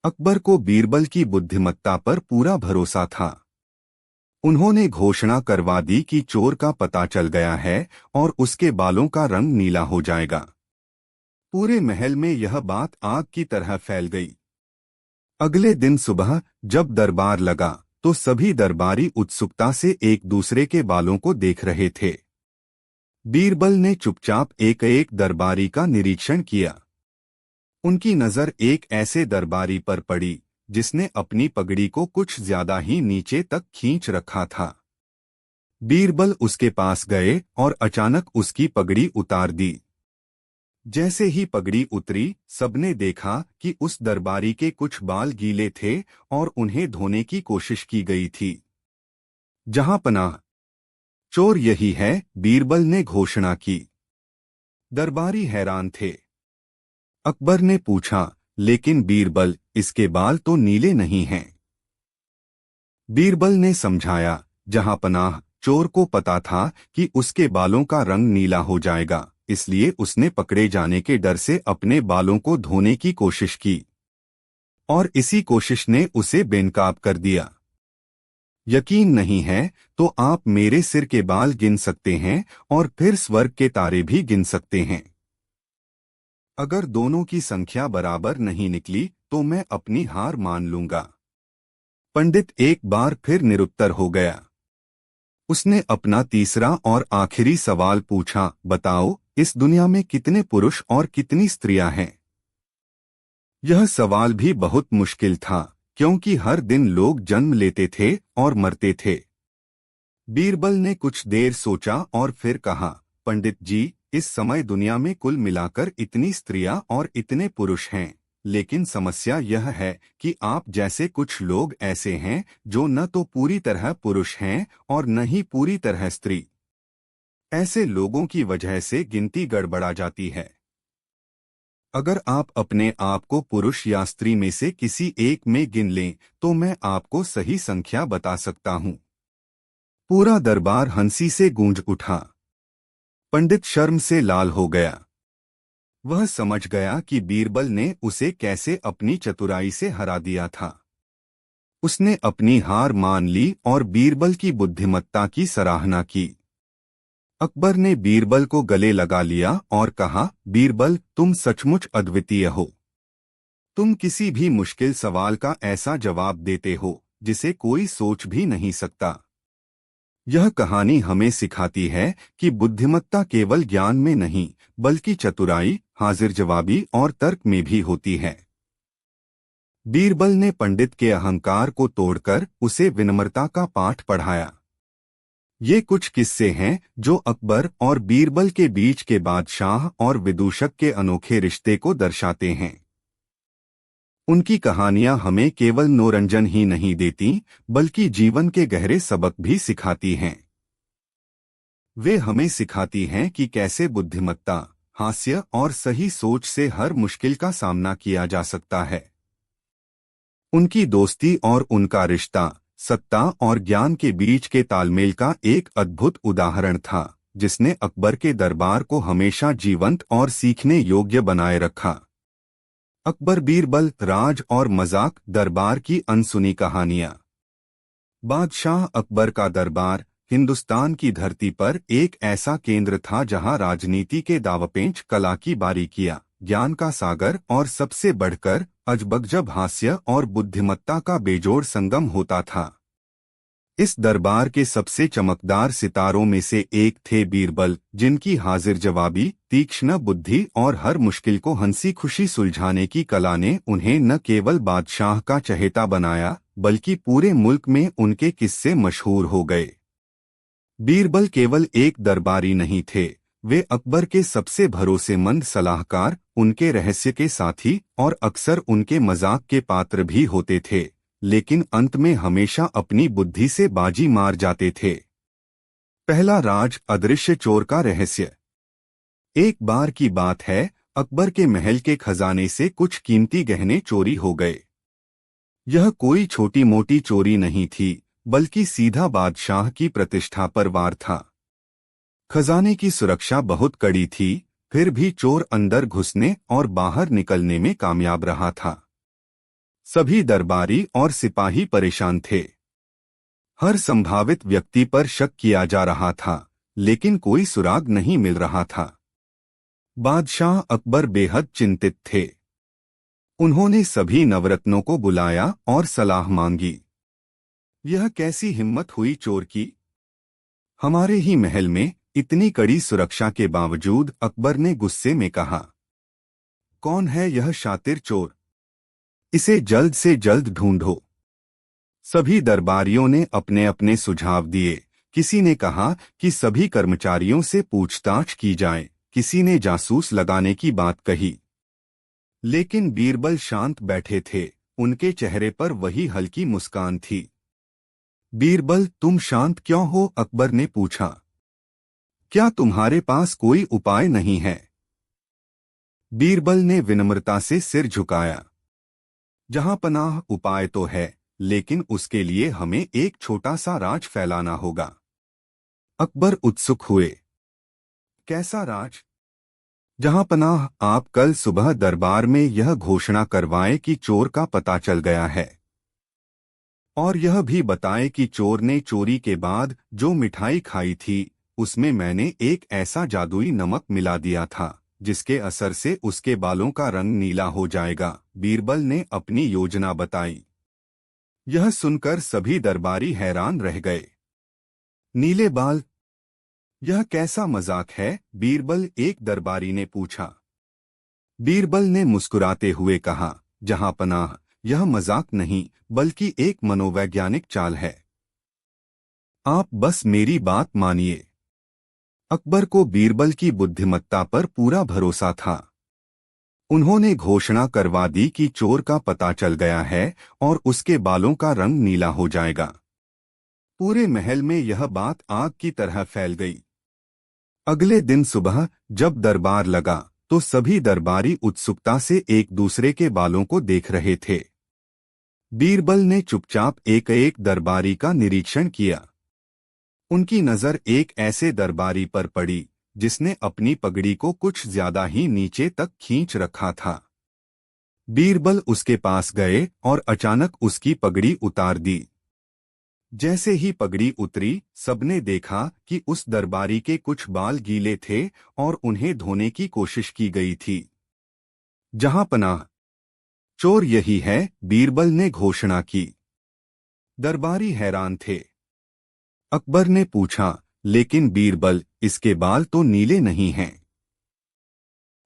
अकबर को बीरबल की बुद्धिमत्ता पर पूरा भरोसा था। उन्होंने घोषणा करवा दी कि चोर का पता चल गया है और उसके बालों का रंग नीला हो जाएगा। पूरे महल में यह बात आग की तरह फैल गई। अगले दिन सुबह जब दरबार लगा तो सभी दरबारी उत्सुकता से एक दूसरे के बालों को देख रहे थे। बीरबल ने चुपचाप एक एक दरबारी का निरीक्षण किया। उनकी नजर एक ऐसे दरबारी पर पड़ी जिसने अपनी पगड़ी को कुछ ज्यादा ही नीचे तक खींच रखा था। बीरबल उसके पास गए और अचानक उसकी पगड़ी उतार दी। जैसे ही पगड़ी उतरी, सबने देखा कि उस दरबारी के कुछ बाल गीले थे और उन्हें धोने की कोशिश की गई थी। जहांपनाह, चोर यही है, बीरबल ने घोषणा की। दरबारी हैरान थे। अकबर ने पूछा, लेकिन बीरबल, इसके बाल तो नीले नहीं हैं। बीरबल ने समझाया, जहांपनाह, चोर को पता था कि उसके बालों का रंग नीला हो जाएगा, इसलिए उसने पकड़े जाने के डर से अपने बालों को धोने की कोशिश की, और इसी कोशिश ने उसे बेनकाब कर दिया। यकीन नहीं है तो आप मेरे सिर के बाल गिन सकते हैं और फिर स्वर्ग के तारे भी गिन सकते हैं। अगर दोनों की संख्या बराबर नहीं निकली तो मैं अपनी हार मान लूंगा। पंडित एक बार फिर निरुत्तर हो गया। उसने अपना तीसरा और आखिरी सवाल पूछा, बताओ, इस दुनिया में कितने पुरुष और कितनी स्त्रियां हैं? यह सवाल भी बहुत मुश्किल था, क्योंकि हर दिन लोग जन्म लेते थे और मरते थे। बीरबल ने कुछ देर सोचा और फिर कहा, पंडित जी, इस समय दुनिया में कुल मिलाकर इतनी स्त्रियां और इतने पुरुष हैं, लेकिन समस्या यह है कि आप जैसे कुछ लोग ऐसे हैं जो न तो पूरी तरह पुरुष हैं और न ही पूरी तरह स्त्री। ऐसे लोगों की वजह से गिनती गड़बड़ा जाती है। अगर आप अपने आप को पुरुष या स्त्री में से किसी एक में गिन लें तो मैं आपको सही संख्या बता सकता हूं। पूरा दरबार हंसी से गूंज उठा। पंडित शर्म से लाल हो गया। वह समझ गया कि बीरबल ने उसे कैसे अपनी चतुराई से हरा दिया था। उसने अपनी हार मान ली और बीरबल की बुद्धिमत्ता की सराहना की। अकबर ने बीरबल को गले लगा लिया और कहा, बीरबल, तुम सचमुच अद्वितीय हो। तुम किसी भी मुश्किल सवाल का ऐसा जवाब देते हो जिसे कोई सोच भी नहीं सकता। यह कहानी हमें सिखाती है कि बुद्धिमत्ता केवल ज्ञान में नहीं बल्कि चतुराई, हाजिर जवाबी और तर्क में भी होती है। बीरबल ने पंडित के अहंकार को तोड़कर उसे विनम्रता का पाठ पढ़ाया। ये कुछ किस्से हैं जो अकबर और बीरबल के बीच के बादशाह और विदूषक के अनोखे रिश्ते को दर्शाते हैं। उनकी कहानियां हमें केवल मनोरंजन ही नहीं देती बल्कि जीवन के गहरे सबक भी सिखाती हैं। वे हमें सिखाती हैं कि कैसे बुद्धिमत्ता, हास्य और सही सोच से हर मुश्किल का सामना किया जा सकता है। उनकी दोस्ती और उनका रिश्ता सत्ता और ज्ञान के बीच के तालमेल का एक अद्भुत उदाहरण था, जिसने अकबर के दरबार को हमेशा जीवंत और सीखने योग्य बनाए रखा। अकबर बीरबल, राज और मजाक, दरबार की अनसुनी कहानियां। बादशाह अकबर का दरबार हिंदुस्तान की धरती पर एक ऐसा केंद्र था जहां राजनीति के दावपेंच, कला की बारीकियां, ज्ञान का सागर और सबसे बढ़कर अजबगजब हास्य और बुद्धिमत्ता का बेजोड़ संगम होता था। इस दरबार के सबसे चमकदार सितारों में से एक थे बीरबल, जिनकी हाजिर जवाबी, तीक्ष्ण बुद्धि और हर मुश्किल को हंसी खुशी सुलझाने की कला ने उन्हें न केवल बादशाह का चहेता बनाया, बल्कि पूरे मुल्क में उनके किस्से मशहूर हो गए। बीरबल केवल एक दरबारी नहीं थे, वे अकबर के सबसे भरोसेमंद सलाहकार, उनके रहस्य के साथी और अक्सर उनके मजाक के पात्र भी होते थे, लेकिन अंत में हमेशा अपनी बुद्धि से बाजी मार जाते थे। पहला राज, अदृश्य चोर का रहस्य। एक बार की बात है, अकबर के महल के खजाने से कुछ कीमती गहने चोरी हो गए। यह कोई छोटी मोटी चोरी नहीं थी, बल्कि सीधा बादशाह की प्रतिष्ठा पर वार था। खजाने की सुरक्षा बहुत कड़ी थी, फिर भी चोर अंदर घुसने और बाहर निकलने में कामयाब रहा था। सभी दरबारी और सिपाही परेशान थे। हर संभावित व्यक्ति पर शक किया जा रहा था, लेकिन कोई सुराग नहीं मिल रहा था। बादशाह अकबर बेहद चिंतित थे। उन्होंने सभी नवरत्नों को बुलाया और सलाह मांगी। यह कैसी हिम्मत हुई चोर की? हमारे ही महल में इतनी कड़ी सुरक्षा के बावजूद, अकबर ने गुस्से में कहा। कौन है यह शातिर चोर? इसे जल्द से जल्द ढूंढो। सभी दरबारियों ने अपने अपने सुझाव दिए। किसी ने कहा कि सभी कर्मचारियों से पूछताछ की जाए, किसी ने जासूस लगाने की बात कही। लेकिन बीरबल शांत बैठे थे, उनके चेहरे पर वही हल्की मुस्कान थी। बीरबल, तुम शांत क्यों हो? अकबर ने पूछा। क्या तुम्हारे पास कोई उपाय नहीं है? बीरबल ने विनम्रता से सिर झुकाया। जहां पनाह, उपाय तो है, लेकिन उसके लिए हमें एक छोटा सा राज फैलाना होगा। अकबर उत्सुक हुए। कैसा राज? जहां पनाह, आप कल सुबह दरबार में यह घोषणा करवाएं कि चोर का पता चल गया है, और यह भी बताएं कि चोर ने चोरी के बाद जो मिठाई खाई थी, उसमें मैंने एक ऐसा जादुई नमक मिला दिया था जिसके असर से उसके बालों का रंग नीला हो जाएगा। बीरबल ने अपनी योजना बताई। यह सुनकर सभी दरबारी हैरान रह गए। नीले बाल? यह कैसा मजाक है? बीरबल, एक दरबारी ने पूछा। बीरबल ने मुस्कुराते हुए कहा, जहां पनाह, यह मजाक नहीं, बल्कि एक मनोवैज्ञानिक चाल है। आप बस मेरी बात मानिए। अकबर को बीरबल की बुद्धिमत्ता पर पूरा भरोसा था। उन्होंने घोषणा करवा दी कि चोर का पता चल गया है और उसके बालों का रंग नीला हो जाएगा। पूरे महल में यह बात आग की तरह फैल गई। अगले दिन सुबह जब दरबार लगा, तो सभी दरबारी उत्सुकता से एक दूसरे के बालों को देख रहे थे। बीरबल ने चुपचाप एक एक दरबारी का निरीक्षण किया। उनकी नजर एक ऐसे दरबारी पर पड़ी जिसने अपनी पगड़ी को कुछ ज्यादा ही नीचे तक खींच रखा था। बीरबल उसके पास गए और अचानक उसकी पगड़ी उतार दी। जैसे ही पगड़ी उतरी, सबने देखा कि उस दरबारी के कुछ बाल गीले थे और उन्हें धोने की कोशिश की गई थी। जहां पनाह, चोर यही है, बीरबल ने घोषणा की। दरबारी हैरान थे। अकबर ने पूछा, लेकिन बीरबल, इसके बाल तो नीले नहीं हैं।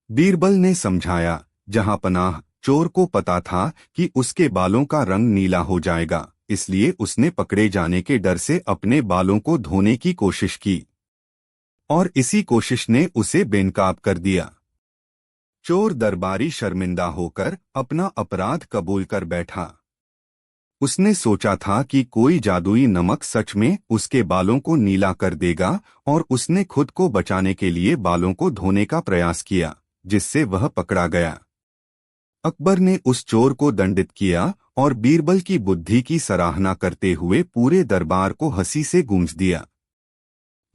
बीरबल ने समझाया, जहां पनाह, चोर को पता था कि उसके बालों का रंग नीला हो जाएगा, इसलिए उसने पकड़े जाने के डर से अपने बालों को धोने की कोशिश की, और इसी कोशिश ने उसे बेनकाब कर दिया। चोर दरबारी शर्मिंदा होकर अपना अपराध कबूल कर बैठा। उसने सोचा था कि कोई जादुई नमक सच में उसके बालों को नीला कर देगा, और उसने खुद को बचाने के लिए बालों को धोने का प्रयास किया, जिससे वह पकड़ा गया। अकबर ने उस चोर को दंडित किया और बीरबल की बुद्धि की सराहना करते हुए पूरे दरबार को हंसी से गूंज दिया।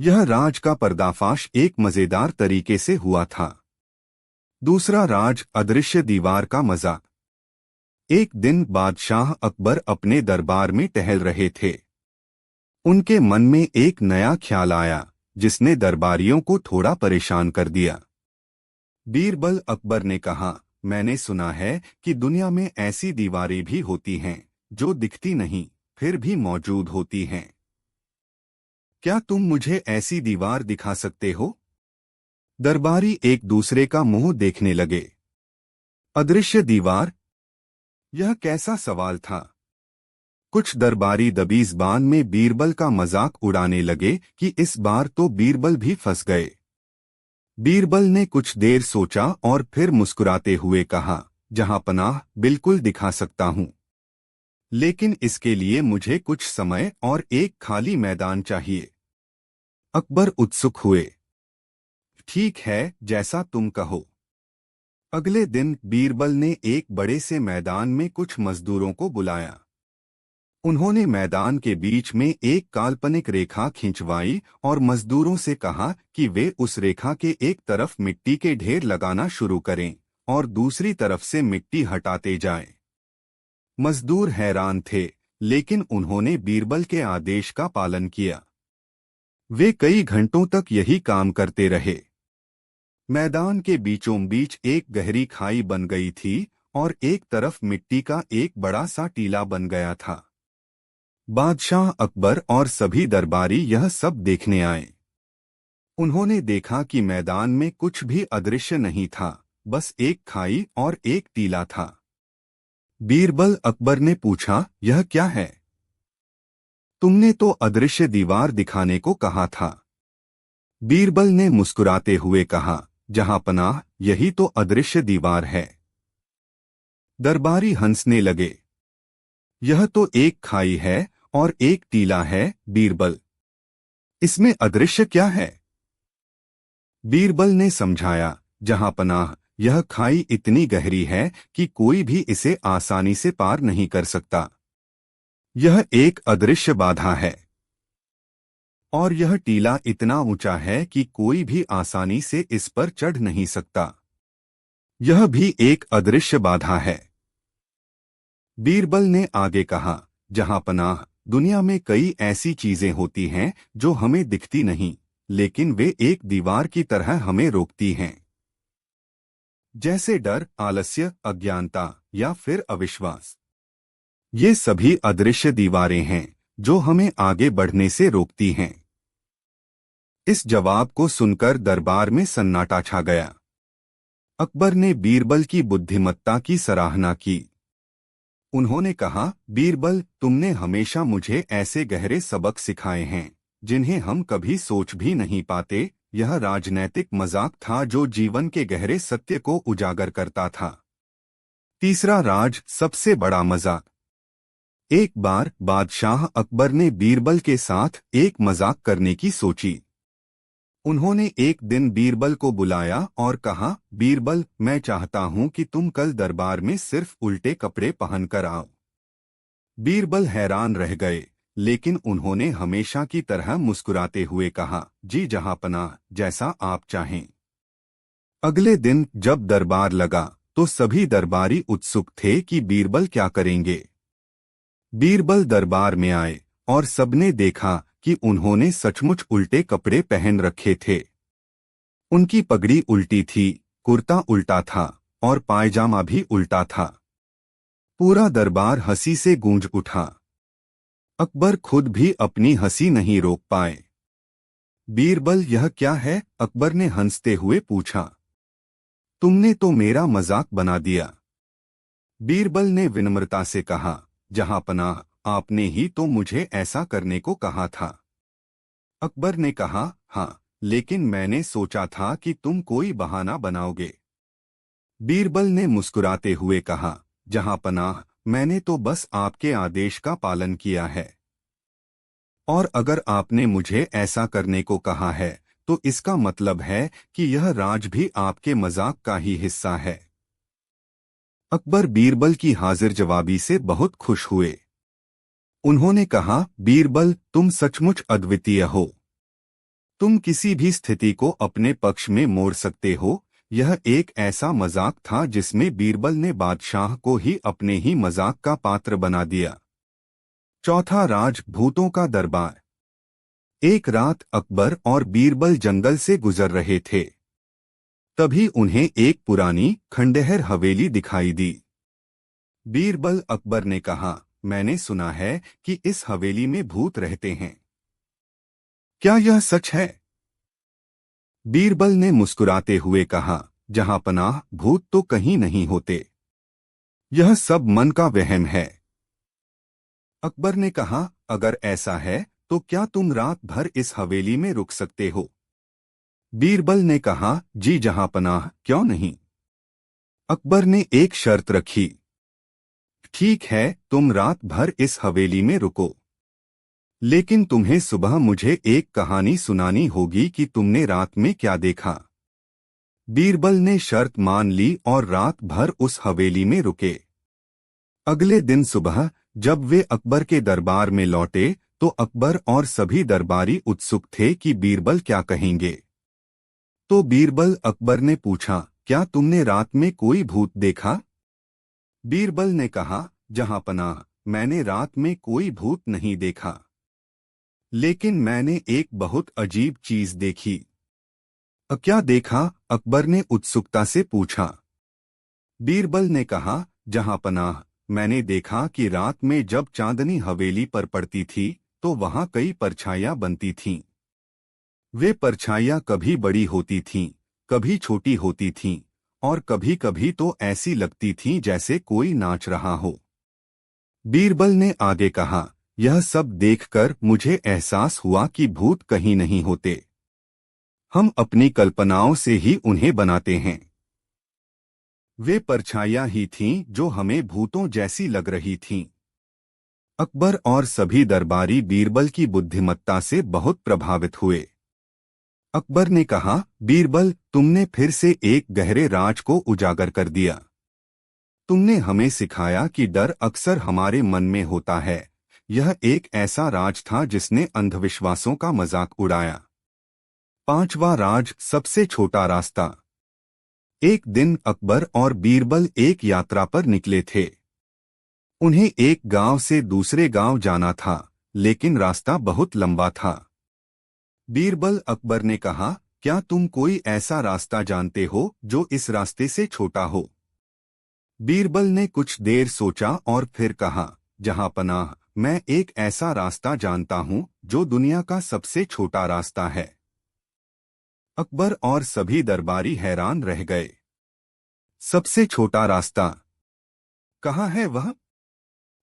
यह राज का पर्दाफाश एक मजेदार तरीके से हुआ था। दूसरा राज, अदृश्य दीवार का मजाक। एक दिन बादशाह अकबर अपने दरबार में टहल रहे थे। उनके मन में एक नया ख्याल आया, जिसने दरबारियों को थोड़ा परेशान कर दिया। बीरबल, अकबर ने कहा, मैंने सुना है कि दुनिया में ऐसी दीवारें भी होती हैं जो दिखती नहीं, फिर भी मौजूद होती हैं। क्या तुम मुझे ऐसी दीवार दिखा सकते हो? दरबारी एक दूसरे का मुंह देखने लगे। अदृश्य दीवार? यह कैसा सवाल था? कुछ दरबारी दबीज़बान में बीरबल का मजाक उड़ाने लगे कि इस बार तो बीरबल भी फंस गए। बीरबल ने कुछ देर सोचा और फिर मुस्कुराते हुए कहा, जहां पनाह, बिल्कुल दिखा सकता हूं। लेकिन इसके लिए मुझे कुछ समय और एक खाली मैदान चाहिए। अकबर उत्सुक हुए। ठीक है, जैसा तुम कहो। अगले दिन बीरबल ने एक बड़े से मैदान में कुछ मजदूरों को बुलाया। उन्होंने मैदान के बीच में एक काल्पनिक रेखा खिंचवाई और मजदूरों से कहा कि वे उस रेखा के एक तरफ मिट्टी के ढेर लगाना शुरू करें और दूसरी तरफ से मिट्टी हटाते जाएं। मजदूर हैरान थे, लेकिन उन्होंने बीरबल के आदेश का पालन किया। वे कई घंटों तक यही काम करते रहे। मैदान के बीचों बीच एक गहरी खाई बन गई थी और एक तरफ मिट्टी का एक बड़ा सा टीला बन गया था। बादशाह अकबर और सभी दरबारी यह सब देखने आए। उन्होंने देखा कि मैदान में कुछ भी अदृश्य नहीं था, बस एक खाई और एक टीला था। बीरबल अकबर ने पूछा, यह क्या है? तुमने तो अदृश्य दीवार दिखाने को कहा था। बीरबल ने मुस्कुराते हुए कहा, जहां पनाह, यही तो अदृश्य दीवार है। दरबारी हंसने लगे। यह तो एक खाई है और एक टीला है, बीरबल। इसमें अदृश्य क्या है? बीरबल ने समझाया, जहां पनाह, यह खाई इतनी गहरी है कि कोई भी इसे आसानी से पार नहीं कर सकता। यह एक अदृश्य बाधा है। और यह टीला इतना ऊंचा है कि कोई भी आसानी से इस पर चढ़ नहीं सकता। यह भी एक अदृश्य बाधा है। बीरबल ने आगे कहा, जहां पनाह, दुनिया में कई ऐसी चीजें होती हैं जो हमें दिखती नहीं, लेकिन वे एक दीवार की तरह हमें रोकती हैं। जैसे डर, आलस्य, अज्ञानता या फिर अविश्वास। ये सभी अदृश्य दीवारें हैं जो हमें आगे बढ़ने से रोकती हैं। इस जवाब को सुनकर दरबार में सन्नाटा छा गया। अकबर ने बीरबल की बुद्धिमत्ता की सराहना की। उन्होंने कहा, बीरबल, तुमने हमेशा मुझे ऐसे गहरे सबक सिखाए हैं जिन्हें हम कभी सोच भी नहीं पाते। यह राजनैतिक मजाक था जो जीवन के गहरे सत्य को उजागर करता था। तीसरा राज, सबसे बड़ा मजाक। एक बार बादशाह अकबर ने बीरबल के साथ एक मजाक करने की सोची। उन्होंने एक दिन बीरबल को बुलाया और कहा, बीरबल, मैं चाहता हूं कि तुम कल दरबार में सिर्फ उल्टे कपड़े पहनकर आओ। बीरबल हैरान रह गए, लेकिन उन्होंने हमेशा की तरह मुस्कुराते हुए कहा, जी जहांपनाह, जैसा आप चाहें। अगले दिन जब दरबार लगा तो सभी दरबारी उत्सुक थे कि बीरबल क्या करेंगे। बीरबल दरबार में आए और सबने देखा कि उन्होंने सचमुच उल्टे कपड़े पहन रखे थे। उनकी पगड़ी उल्टी थी, कुर्ता उल्टा था और पायजामा भी उल्टा था। पूरा दरबार हंसी से गूंज उठा। अकबर खुद भी अपनी हंसी नहीं रोक पाए। बीरबल, यह क्या है? अकबर ने हंसते हुए पूछा। तुमने तो मेरा मजाक बना दिया। बीरबल ने विनम्रता से कहा, जहांपनाह, आपने ही तो मुझे ऐसा करने को कहा था। अकबर ने कहा, हाँ, लेकिन मैंने सोचा था कि तुम कोई बहाना बनाओगे। बीरबल ने मुस्कुराते हुए कहा, जहांपनाह, मैंने तो बस आपके आदेश का पालन किया है। और अगर आपने मुझे ऐसा करने को कहा है तो इसका मतलब है कि यह राज भी आपके मजाक का ही हिस्सा है। अकबर बीरबल की हाजिर जवाबी से बहुत खुश हुए। उन्होंने कहा, बीरबल, तुम सचमुच अद्वितीय हो। तुम किसी भी स्थिति को अपने पक्ष में मोड़ सकते हो। यह एक ऐसा मजाक था जिसमें बीरबल ने बादशाह को ही अपने ही मजाक का पात्र बना दिया। चौथा राज, भूतों का दरबार। एक रात अकबर और बीरबल जंगल से गुजर रहे थे। तभी उन्हें एक पुरानी खंडहर हवेली दिखाई दी। बीरबल अकबर ने कहा, मैंने सुना है कि इस हवेली में भूत रहते हैं। क्या यह सच है? बीरबल ने मुस्कुराते हुए कहा, जहां पनाह भूत तो कहीं नहीं होते। यह सब मन का वहम है। अकबर ने कहा, अगर ऐसा है तो क्या तुम रात भर इस हवेली में रुक सकते हो? बीरबल ने कहा, जी जहां पनाह, क्यों नहीं। अकबर ने एक शर्त रखी। ठीक है, तुम रात भर इस हवेली में रुको, लेकिन तुम्हें सुबह मुझे एक कहानी सुनानी होगी कि तुमने रात में क्या देखा। बीरबल ने शर्त मान ली और रात भर उस हवेली में रुके। अगले दिन सुबह जब वे अकबर के दरबार में लौटे तो अकबर और सभी दरबारी उत्सुक थे कि बीरबल क्या कहेंगे। तो बीरबल अकबर ने पूछा, क्या तुमने रात में कोई भूत देखा? बीरबल ने कहा, जहां पनाह, मैंने रात में कोई भूत नहीं देखा, लेकिन मैंने एक बहुत अजीब चीज देखी। क्या देखा? अकबर ने उत्सुकता से पूछा। बीरबल ने कहा, जहां पनाह, मैंने देखा कि रात में जब चांदनी हवेली पर पड़ती थी तो वहां कई परछाइयां बनती थीं। वे परछाइयां कभी बड़ी होती थीं, कभी छोटी होती थीं, और कभी कभी तो ऐसी लगती थीं जैसे कोई नाच रहा हो। बीरबल ने आगे कहा, यह सब देखकर मुझे एहसास हुआ कि भूत कहीं नहीं होते, हम अपनी कल्पनाओं से ही उन्हें बनाते हैं। वे परछाइयां ही थीं जो हमें भूतों जैसी लग रही थीं। अकबर और सभी दरबारी बीरबल की बुद्धिमत्ता से बहुत प्रभावित हुए। अकबर ने कहा, बीरबल, तुमने फिर से एक गहरे राज को उजागर कर दिया। तुमने हमें सिखाया कि डर अक्सर हमारे मन में होता है। यह एक ऐसा राज था जिसने अंधविश्वासों का मजाक उड़ाया। पांचवा राज, सबसे छोटा रास्ता। एक दिन अकबर और बीरबल एक यात्रा पर निकले थे। उन्हें एक गांव से दूसरे गांव जाना था, लेकिन रास्ता बहुत लंबा था। बीरबल अकबर ने कहा, क्या तुम कोई ऐसा रास्ता जानते हो जो इस रास्ते से छोटा हो? बीरबल ने कुछ देर सोचा और फिर कहा, जहां पनाह, मैं एक ऐसा रास्ता जानता हूं जो दुनिया का सबसे छोटा रास्ता है। अकबर और सभी दरबारी हैरान रह गए। सबसे छोटा रास्ता? कहाँ है वह?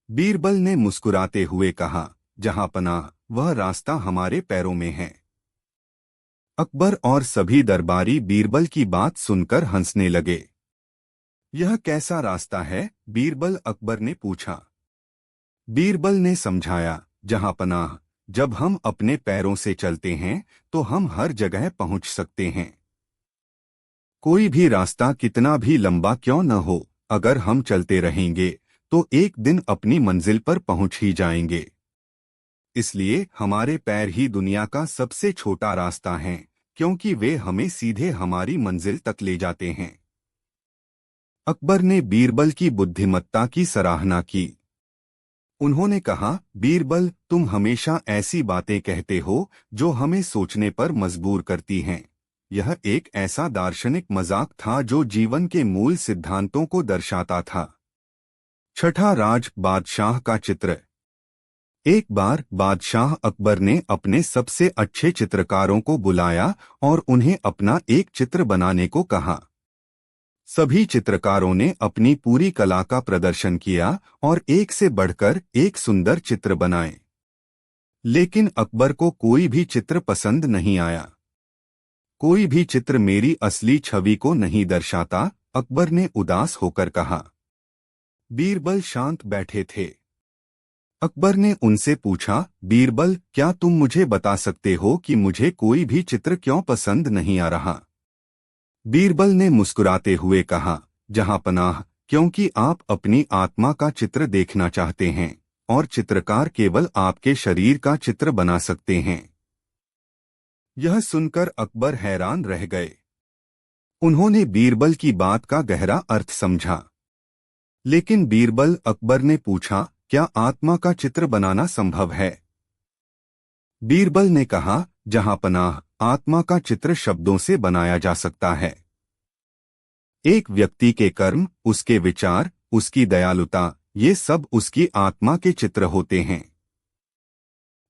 बीरबल ने मुस्कुराते हुए कहा, जहां पनाह, वह रास्ता हमारे पैरों में है। अकबर और सभी दरबारी बीरबल की बात सुनकर हंसने लगे। यह कैसा रास्ता है? बीरबल अकबर ने पूछा। बीरबल ने समझाया, जहां पनाह, जब हम अपने पैरों से चलते हैं तो हम हर जगह पहुंच सकते हैं। कोई भी रास्ता कितना भी लंबा क्यों न हो, अगर हम चलते रहेंगे तो एक दिन अपनी मंजिल पर पहुंच ही जाएंगे। इसलिए हमारे पैर ही दुनिया का सबसे छोटा रास्ता हैं, क्योंकि वे हमें सीधे हमारी मंजिल तक ले जाते हैं। अकबर ने बीरबल की बुद्धिमत्ता की सराहना की। उन्होंने कहा, बीरबल, तुम हमेशा ऐसी बातें कहते हो जो हमें सोचने पर मजबूर करती हैं। यह एक ऐसा दार्शनिक मजाक था जो जीवन के मूल सिद्धांतों को दर्शाता था। छठा राज, बादशाह का चित्र। एक बार बादशाह अकबर ने अपने सबसे अच्छे चित्रकारों को बुलाया और उन्हें अपना एक चित्र बनाने को कहा। सभी चित्रकारों ने अपनी पूरी कला का प्रदर्शन किया और एक से बढ़कर एक सुंदर चित्र बनाए। लेकिन अकबर को कोई भी चित्र पसंद नहीं आया। कोई भी चित्र मेरी असली छवि को नहीं दर्शाता, अकबर ने उदास होकर कहा। बीरबल शांत बैठे थे। अकबर ने उनसे पूछा, बीरबल, क्या तुम मुझे बता सकते हो कि मुझे कोई भी चित्र क्यों पसंद नहीं आ रहा? बीरबल ने मुस्कुराते हुए कहा, जहां पनाह, क्योंकि आप अपनी आत्मा का चित्र देखना चाहते हैं और चित्रकार केवल आपके शरीर का चित्र बना सकते हैं। यह सुनकर अकबर हैरान रह गए। उन्होंने बीरबल की बात का गहरा अर्थ समझा। लेकिन बीरबल अकबर ने पूछा, क्या आत्मा का चित्र बनाना संभव है? बीरबल ने कहा, जहां पनाह, आत्मा का चित्र शब्दों से बनाया जा सकता है। एक व्यक्ति के कर्म, उसके विचार, उसकी दयालुता, ये सब उसकी आत्मा के चित्र होते हैं।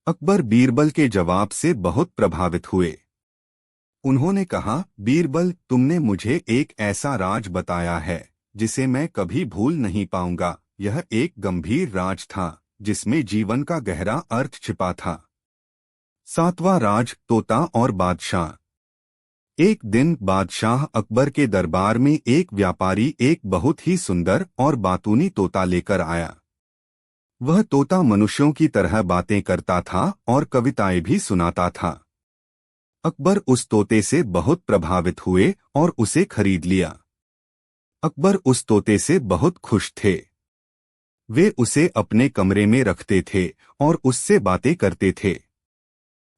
अकबर बीरबल के जवाब से बहुत प्रभावित हुए। उन्होंने कहा, बीरबल, तुमने मुझे एक ऐसा राज बताया है जिसे मैं कभी भूल नहीं पाऊंगा। यह एक गंभीर राज था जिसमें जीवन का गहरा अर्थ छिपा था। सातवां राज, तोता और बादशाह। एक दिन बादशाह अकबर के दरबार में एक व्यापारी एक बहुत ही सुंदर और बातूनी तोता लेकर आया। वह तोता मनुष्यों की तरह बातें करता था और कविताएं भी सुनाता था। अकबर उस तोते से बहुत प्रभावित हुए और उसे खरीद लिया। अकबर उस तोते से बहुत खुश थे। वे उसे अपने कमरे में रखते थे और उससे बातें करते थे।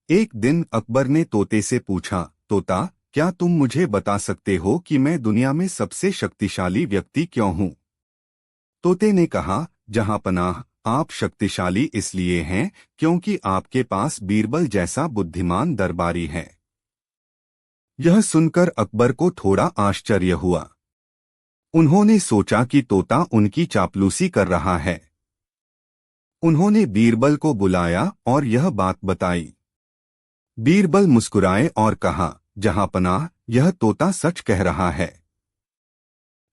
एक दिन अकबर ने तोते से पूछा, तोता, क्या तुम मुझे बता सकते हो कि मैं दुनिया में सबसे शक्तिशाली व्यक्ति क्यों हूँ? तोते ने कहा, जहांपनाह, आप शक्तिशाली इसलिए हैं क्योंकि आपके पास बीरबल जैसा बुद्धिमान दरबारी है। यह सुनकर अकबर को थोड़ा आश्चर्य हुआ। उन्होंने सोचा कि तोता उनकी चापलूसी कर रहा है। उन्होंने बीरबल को बुलाया और यह बात बताई। बीरबल मुस्कुराए और कहा, जहांपनाह, यह तोता सच कह रहा है।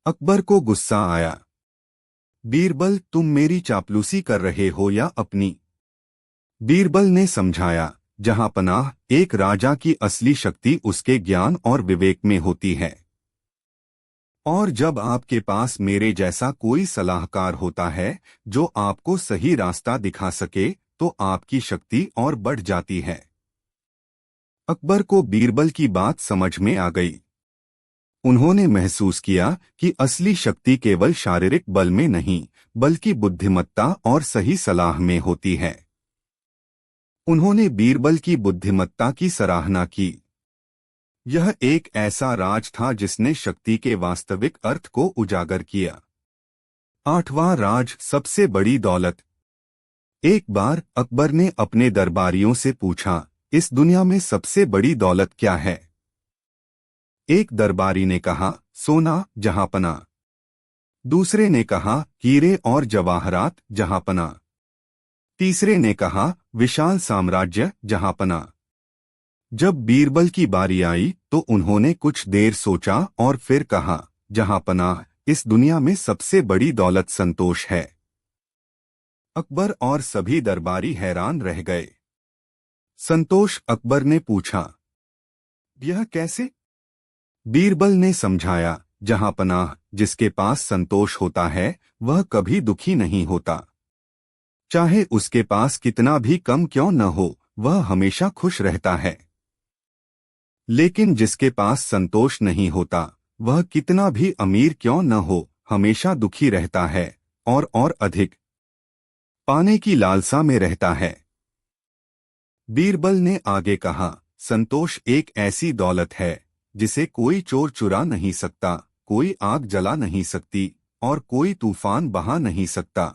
अकबर को गुस्सा आया। बीरबल, तुम मेरी चापलूसी कर रहे हो या अपनी? बीरबल ने समझाया, जहांपनाह, एक राजा की असली शक्ति उसके ज्ञान और विवेक में होती है। और जब आपके पास मेरे जैसा कोई सलाहकार होता है जो आपको सही रास्ता दिखा सके तो आपकी शक्ति और बढ़ जाती है। अकबर को बीरबल की बात समझ में आ गई। उन्होंने महसूस किया कि असली शक्ति केवल शारीरिक बल में नहीं बल्कि बुद्धिमत्ता और सही सलाह में होती है। उन्होंने बीरबल की बुद्धिमत्ता की सराहना की। यह एक ऐसा राज था जिसने शक्ति के वास्तविक अर्थ को उजागर किया। आठवां राज, सबसे बड़ी दौलत। एक बार अकबर ने अपने दरबारियों से पूछा, इस दुनिया में सबसे बड़ी दौलत क्या है? एक दरबारी ने कहा, सोना, जहांपनाह। दूसरे ने कहा, हीरे और जवाहरात, जहांपनाह। तीसरे ने कहा, विशाल साम्राज्य, जहांपनाह। जब बीरबल की बारी आई तो उन्होंने कुछ देर सोचा और फिर कहा, जहांपनाह, इस दुनिया में सबसे बड़ी दौलत संतोष है। अकबर और सभी दरबारी हैरान रह गए। संतोष? अकबर ने पूछा, यह कैसे? बीरबल ने समझाया, जहांपनाह, जिसके पास संतोष होता है वह कभी दुखी नहीं होता। चाहे उसके पास कितना भी कम क्यों न हो, वह हमेशा खुश रहता है। लेकिन जिसके पास संतोष नहीं होता, वह कितना भी अमीर क्यों न हो, हमेशा दुखी रहता है और अधिक पाने की लालसा में रहता है। बीरबल ने आगे कहा, संतोष एक ऐसी दौलत है जिसे कोई चोर चुरा नहीं सकता, कोई आग जला नहीं सकती और कोई तूफान बहा नहीं सकता।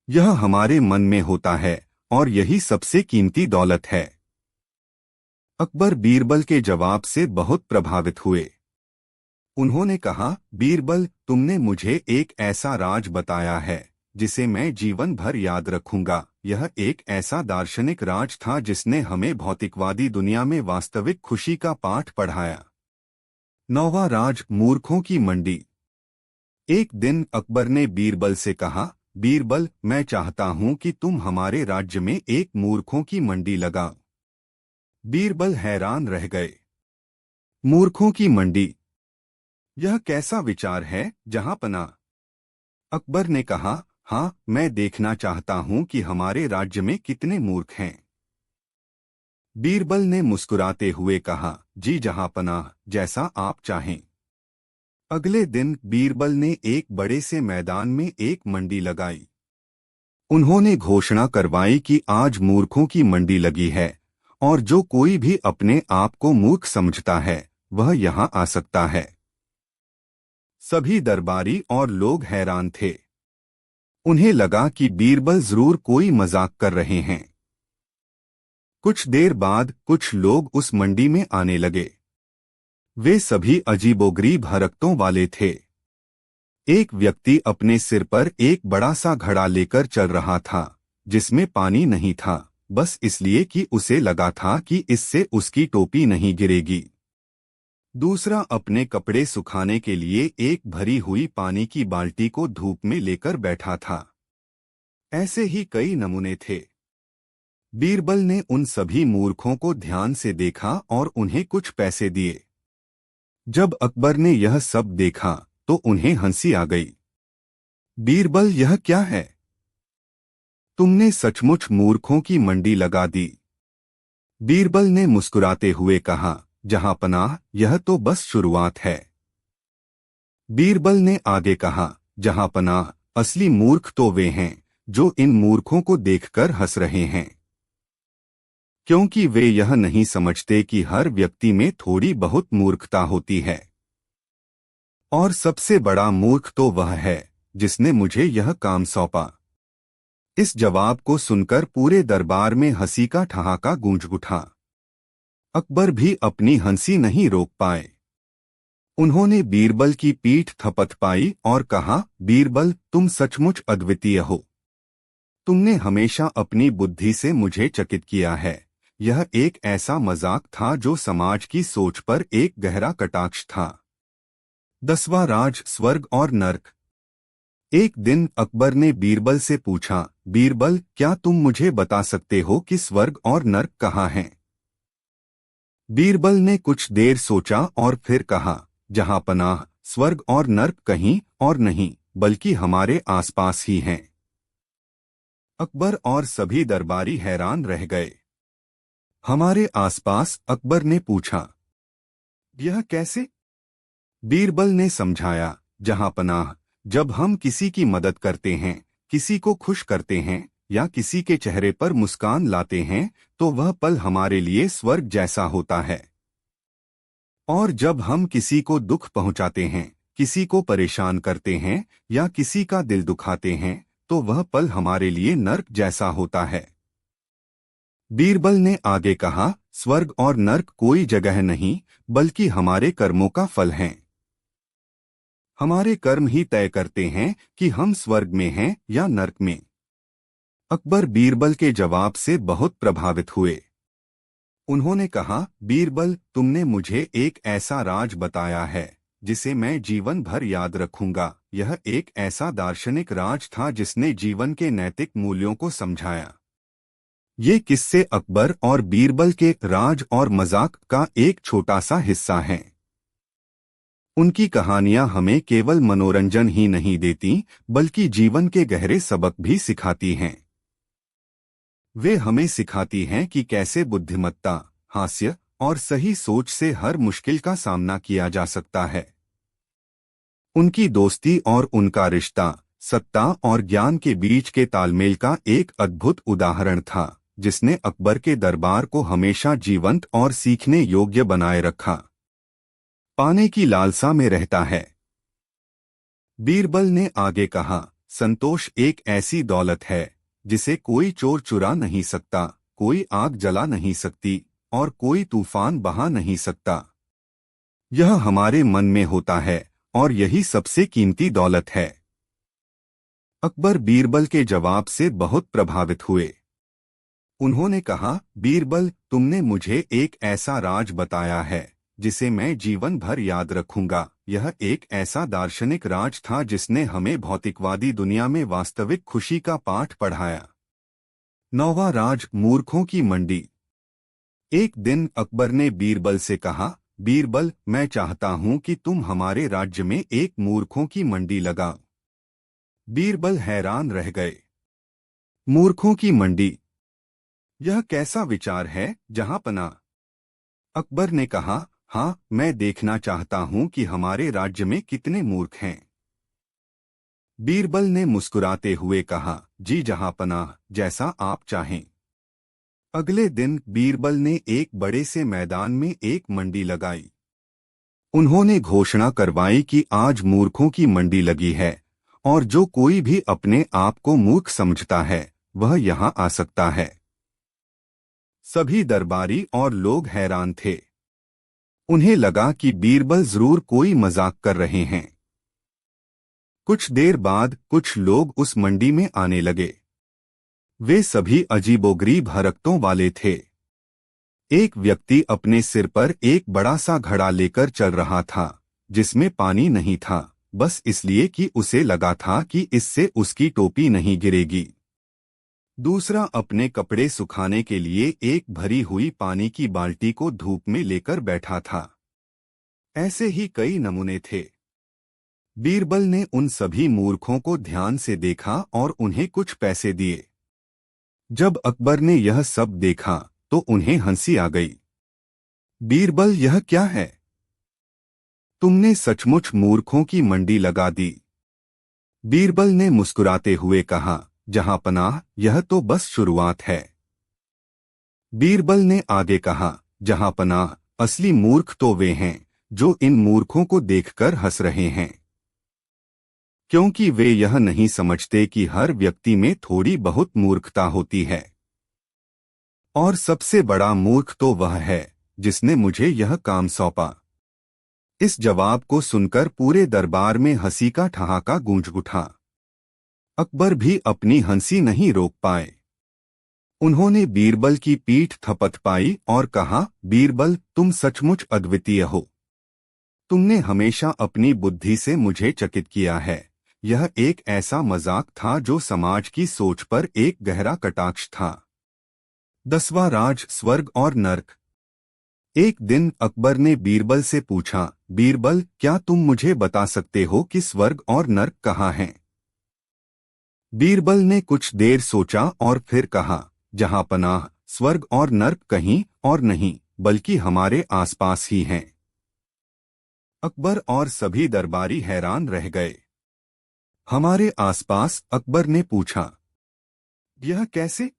यह हमारे मन में होता है और यही सबसे कीमती दौलत है। अकबर बीरबल के जवाब से बहुत प्रभावित हुए। उन्होंने कहा, बीरबल, तुमने मुझे एक ऐसा राज बताया है जिसे मैं जीवन भर याद रखूंगा। यह एक ऐसा दार्शनिक राज था जिसने हमें भौतिकवादी दुनिया में वास्तविक खुशी का पाठ पढ़ाया। नौवां राज, मूर्खों की मंडी। एक दिन अकबर ने बीरबल से कहा, बीरबल, मैं चाहता हूं कि तुम हमारे राज्य में एक मूर्खों की मंडी लगाओ। बीरबल हैरान रह गए। मूर्खों की मंडी? यह कैसा विचार है, जहांपनाह? अकबर ने कहा, हाँ, मैं देखना चाहता हूं कि हमारे राज्य में कितने मूर्ख हैं। बीरबल ने मुस्कुराते हुए कहा, जी जहांपनाह, जैसा आप चाहें। अगले दिन बीरबल ने एक बड़े से मैदान में एक मंडी लगाई। उन्होंने घोषणा करवाई कि आज मूर्खों की मंडी लगी है और जो कोई भी अपने आप को मूर्ख समझता है वह यहाँ आ सकता है। सभी दरबारी और लोग हैरान थे। उन्हें लगा कि बीरबल जरूर कोई मजाक कर रहे हैं। कुछ देर बाद कुछ लोग उस मंडी में आने लगे। वे सभी अजीबोगरीब हरकतों वाले थे। एक व्यक्ति अपने सिर पर एक बड़ा सा घड़ा लेकर चल रहा था जिसमें पानी नहीं था। बस इसलिए कि उसे लगा था कि इससे उसकी टोपी नहीं गिरेगी। दूसरा अपने कपड़े सुखाने के लिए एक भरी हुई पानी की बाल्टी को धूप में लेकर बैठा था। ऐसे ही कई नमूने थे। बीरबल ने उन सभी मूर्खों को ध्यान से देखा और उन्हें कुछ पैसे दिए। जब अकबर ने यह सब देखा तो उन्हें हंसी आ गई। बीरबल, यह क्या है? तुमने सचमुच मूर्खों की मंडी लगा दी। बीरबल ने मुस्कुराते हुए कहा, जहांपनाह, यह तो बस शुरुआत है। बीरबल ने आगे कहा, जहांपनाह, असली मूर्ख तो वे हैं जो इन मूर्खों को देखकर हंस रहे हैं, क्योंकि वे यह नहीं समझते कि हर व्यक्ति में थोड़ी बहुत मूर्खता होती है। और सबसे बड़ा मूर्ख तो वह है जिसने मुझे यह काम सौंपा। इस जवाब को सुनकर पूरे दरबार में हंसी का ठहाका गूंज उठा। अकबर भी अपनी हंसी नहीं रोक पाए। उन्होंने बीरबल की पीठ थपथपाई और कहा, बीरबल, तुम सचमुच अद्वितीय हो। तुमने हमेशा अपनी बुद्धि से मुझे चकित किया है। यह एक ऐसा मजाक था जो समाज की सोच पर एक गहरा कटाक्ष था। 10वां राज, स्वर्ग और नर्क। एक दिन अकबर ने बीरबल से पूछा, बीरबल, क्या तुम मुझे बता सकते हो कि स्वर्ग और नर्क कहाँ हैं? बीरबल ने कुछ देर सोचा और फिर कहा, जहांपनाह, स्वर्ग और नर्क कहीं और नहीं बल्कि हमारे आसपास ही हैं। अकबर और सभी दरबारी हैरान रह गए। हमारे आसपास? अकबर ने पूछा, यह कैसे? बीरबल ने समझाया, जहांपनाह, जब हम किसी की मदद करते हैं, किसी को खुश करते हैं या किसी के चेहरे पर मुस्कान लाते हैं तो वह पल हमारे लिए स्वर्ग जैसा होता है। और जब हम किसी को दुख पहुंचाते हैं, किसी को परेशान करते हैं या किसी का दिल दुखाते हैं तो वह पल हमारे लिए नर्क जैसा होता है। बीरबल ने आगे कहा, स्वर्ग और नर्क कोई जगह नहीं बल्कि हमारे कर्मों का फल हैं। हमारे कर्म ही तय करते हैं कि हम स्वर्ग में हैं या नर्क में। अकबर बीरबल के जवाब से बहुत प्रभावित हुए। उन्होंने कहा, बीरबल, तुमने मुझे एक ऐसा राज बताया है जिसे मैं जीवन भर याद रखूंगा। यह एक ऐसा दार्शनिक राज था जिसने जीवन के नैतिक मूल्यों को समझाया। ये किस्से अकबर और बीरबल के राज और मजाक का एक छोटा सा हिस्सा हैं। उनकी कहानियां हमें केवल मनोरंजन ही नहीं देती बल्कि जीवन के गहरे सबक भी सिखाती हैं। वे हमें सिखाती हैं कि कैसे बुद्धिमत्ता, हास्य और सही सोच से हर मुश्किल का सामना किया जा सकता है। उनकी दोस्ती और उनका रिश्ता सत्ता और ज्ञान के बीच के तालमेल का एक अद्भुत उदाहरण था, जिसने अकबर के दरबार को हमेशा जीवंत और सीखने योग्य बनाए रखा। पाने की लालसा में रहता है। बीरबल ने आगे कहा, संतोष एक ऐसी दौलत है जिसे कोई चोर चुरा नहीं सकता, कोई आग जला नहीं सकती और कोई तूफान बहा नहीं सकता। यह हमारे मन में होता है और यही सबसे कीमती दौलत है। अकबर बीरबल के जवाब से बहुत प्रभावित हुए। उन्होंने कहा, बीरबल, तुमने मुझे एक ऐसा राज बताया है जिसे मैं जीवन भर याद रखूंगा। यह एक ऐसा दार्शनिक राज था जिसने हमें भौतिकवादी दुनिया में वास्तविक खुशी का पाठ पढ़ाया। 9वां राज, मूर्खों की मंडी। एक दिन अकबर ने बीरबल से कहा, बीरबल, मैं चाहता हूं कि तुम हमारे राज्य में एक मूर्खों की मंडी लगाओ। बीरबल हैरान रह गए। मूर्खों की मंडी, यह कैसा विचार है जहांपनाह? अकबर ने कहा, हाँ, मैं देखना चाहता हूं कि हमारे राज्य में कितने मूर्ख हैं। बीरबल ने मुस्कुराते हुए कहा, जी जहांपनाह, जैसा आप चाहें। अगले दिन बीरबल ने एक बड़े से मैदान में एक मंडी लगाई। उन्होंने घोषणा करवाई कि आज मूर्खों की मंडी लगी है और जो कोई भी अपने आप को मूर्ख समझता है वह यहां आ सकता है। सभी दरबारी और लोग हैरान थे। उन्हें लगा कि बीरबल जरूर कोई मजाक कर रहे हैं। कुछ देर बाद कुछ लोग उस मंडी में आने लगे। वे सभी अजीबोगरीब हरकतों वाले थे। एक व्यक्ति अपने सिर पर एक बड़ा सा घड़ा लेकर चल रहा था, जिसमें पानी नहीं था, बस इसलिए कि उसे लगा था कि इससे उसकी टोपी नहीं गिरेगी। दूसरा अपने कपड़े सुखाने के लिए एक भरी हुई पानी की बाल्टी को धूप में लेकर बैठा था। ऐसे ही कई नमूने थे। बीरबल ने उन सभी मूर्खों को ध्यान से देखा और उन्हें कुछ पैसे दिए। जब अकबर ने यह सब देखा तो उन्हें हंसी आ गई। बीरबल, यह क्या है? तुमने सचमुच मूर्खों की मंडी लगा दी। बीरबल ने मुस्कुराते हुए कहा, जहां पनाह, यह तो बस शुरुआत है। बीरबल ने आगे कहा, जहां पनाह, असली मूर्ख तो वे हैं जो इन मूर्खों को देखकर हंस रहे हैं, क्योंकि वे यह नहीं समझते कि हर व्यक्ति में थोड़ी बहुत मूर्खता होती है। और सबसे बड़ा मूर्ख तो वह है जिसने मुझे यह काम सौंपा। इस जवाब को सुनकर पूरे दरबार में हंसी का ठहाका गूंज उठा। अकबर भी अपनी हंसी नहीं रोक पाए। उन्होंने बीरबल की पीठ थपथपाई और कहा, बीरबल, तुम सचमुच अद्वितीय हो। तुमने हमेशा अपनी बुद्धि से मुझे चकित किया है। यह एक ऐसा मजाक था जो समाज की सोच पर एक गहरा कटाक्ष था। 10वां राज, स्वर्ग और नर्क। एक दिन अकबर ने बीरबल से पूछा, बीरबल, क्या तुम मुझे बता सकते हो कि स्वर्ग और नर्क कहाँ हैं? बीरबल ने कुछ देर सोचा और फिर कहा, जहां पनाह, स्वर्ग और नर्क कहीं और नहीं बल्कि हमारे आसपास ही हैं। अकबर और सभी दरबारी हैरान रह गए। हमारे आसपास? अकबर ने पूछा, यह कैसे?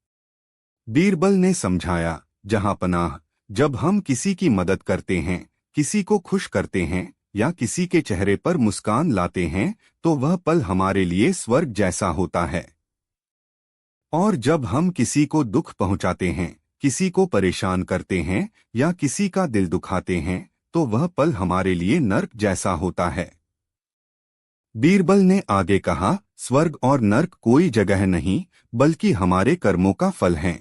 बीरबल ने समझाया, जहां पनाह, जब हम किसी की मदद करते हैं, किसी को खुश करते हैं या किसी के चेहरे पर मुस्कान लाते हैं तो वह पल हमारे लिए स्वर्ग जैसा होता है। और जब हम किसी को दुख पहुंचाते हैं, किसी को परेशान करते हैं या किसी का दिल दुखाते हैं तो वह पल हमारे लिए नर्क जैसा होता है। बीरबल ने आगे कहा, स्वर्ग और नर्क कोई जगह नहीं बल्कि हमारे कर्मों का फल हैं।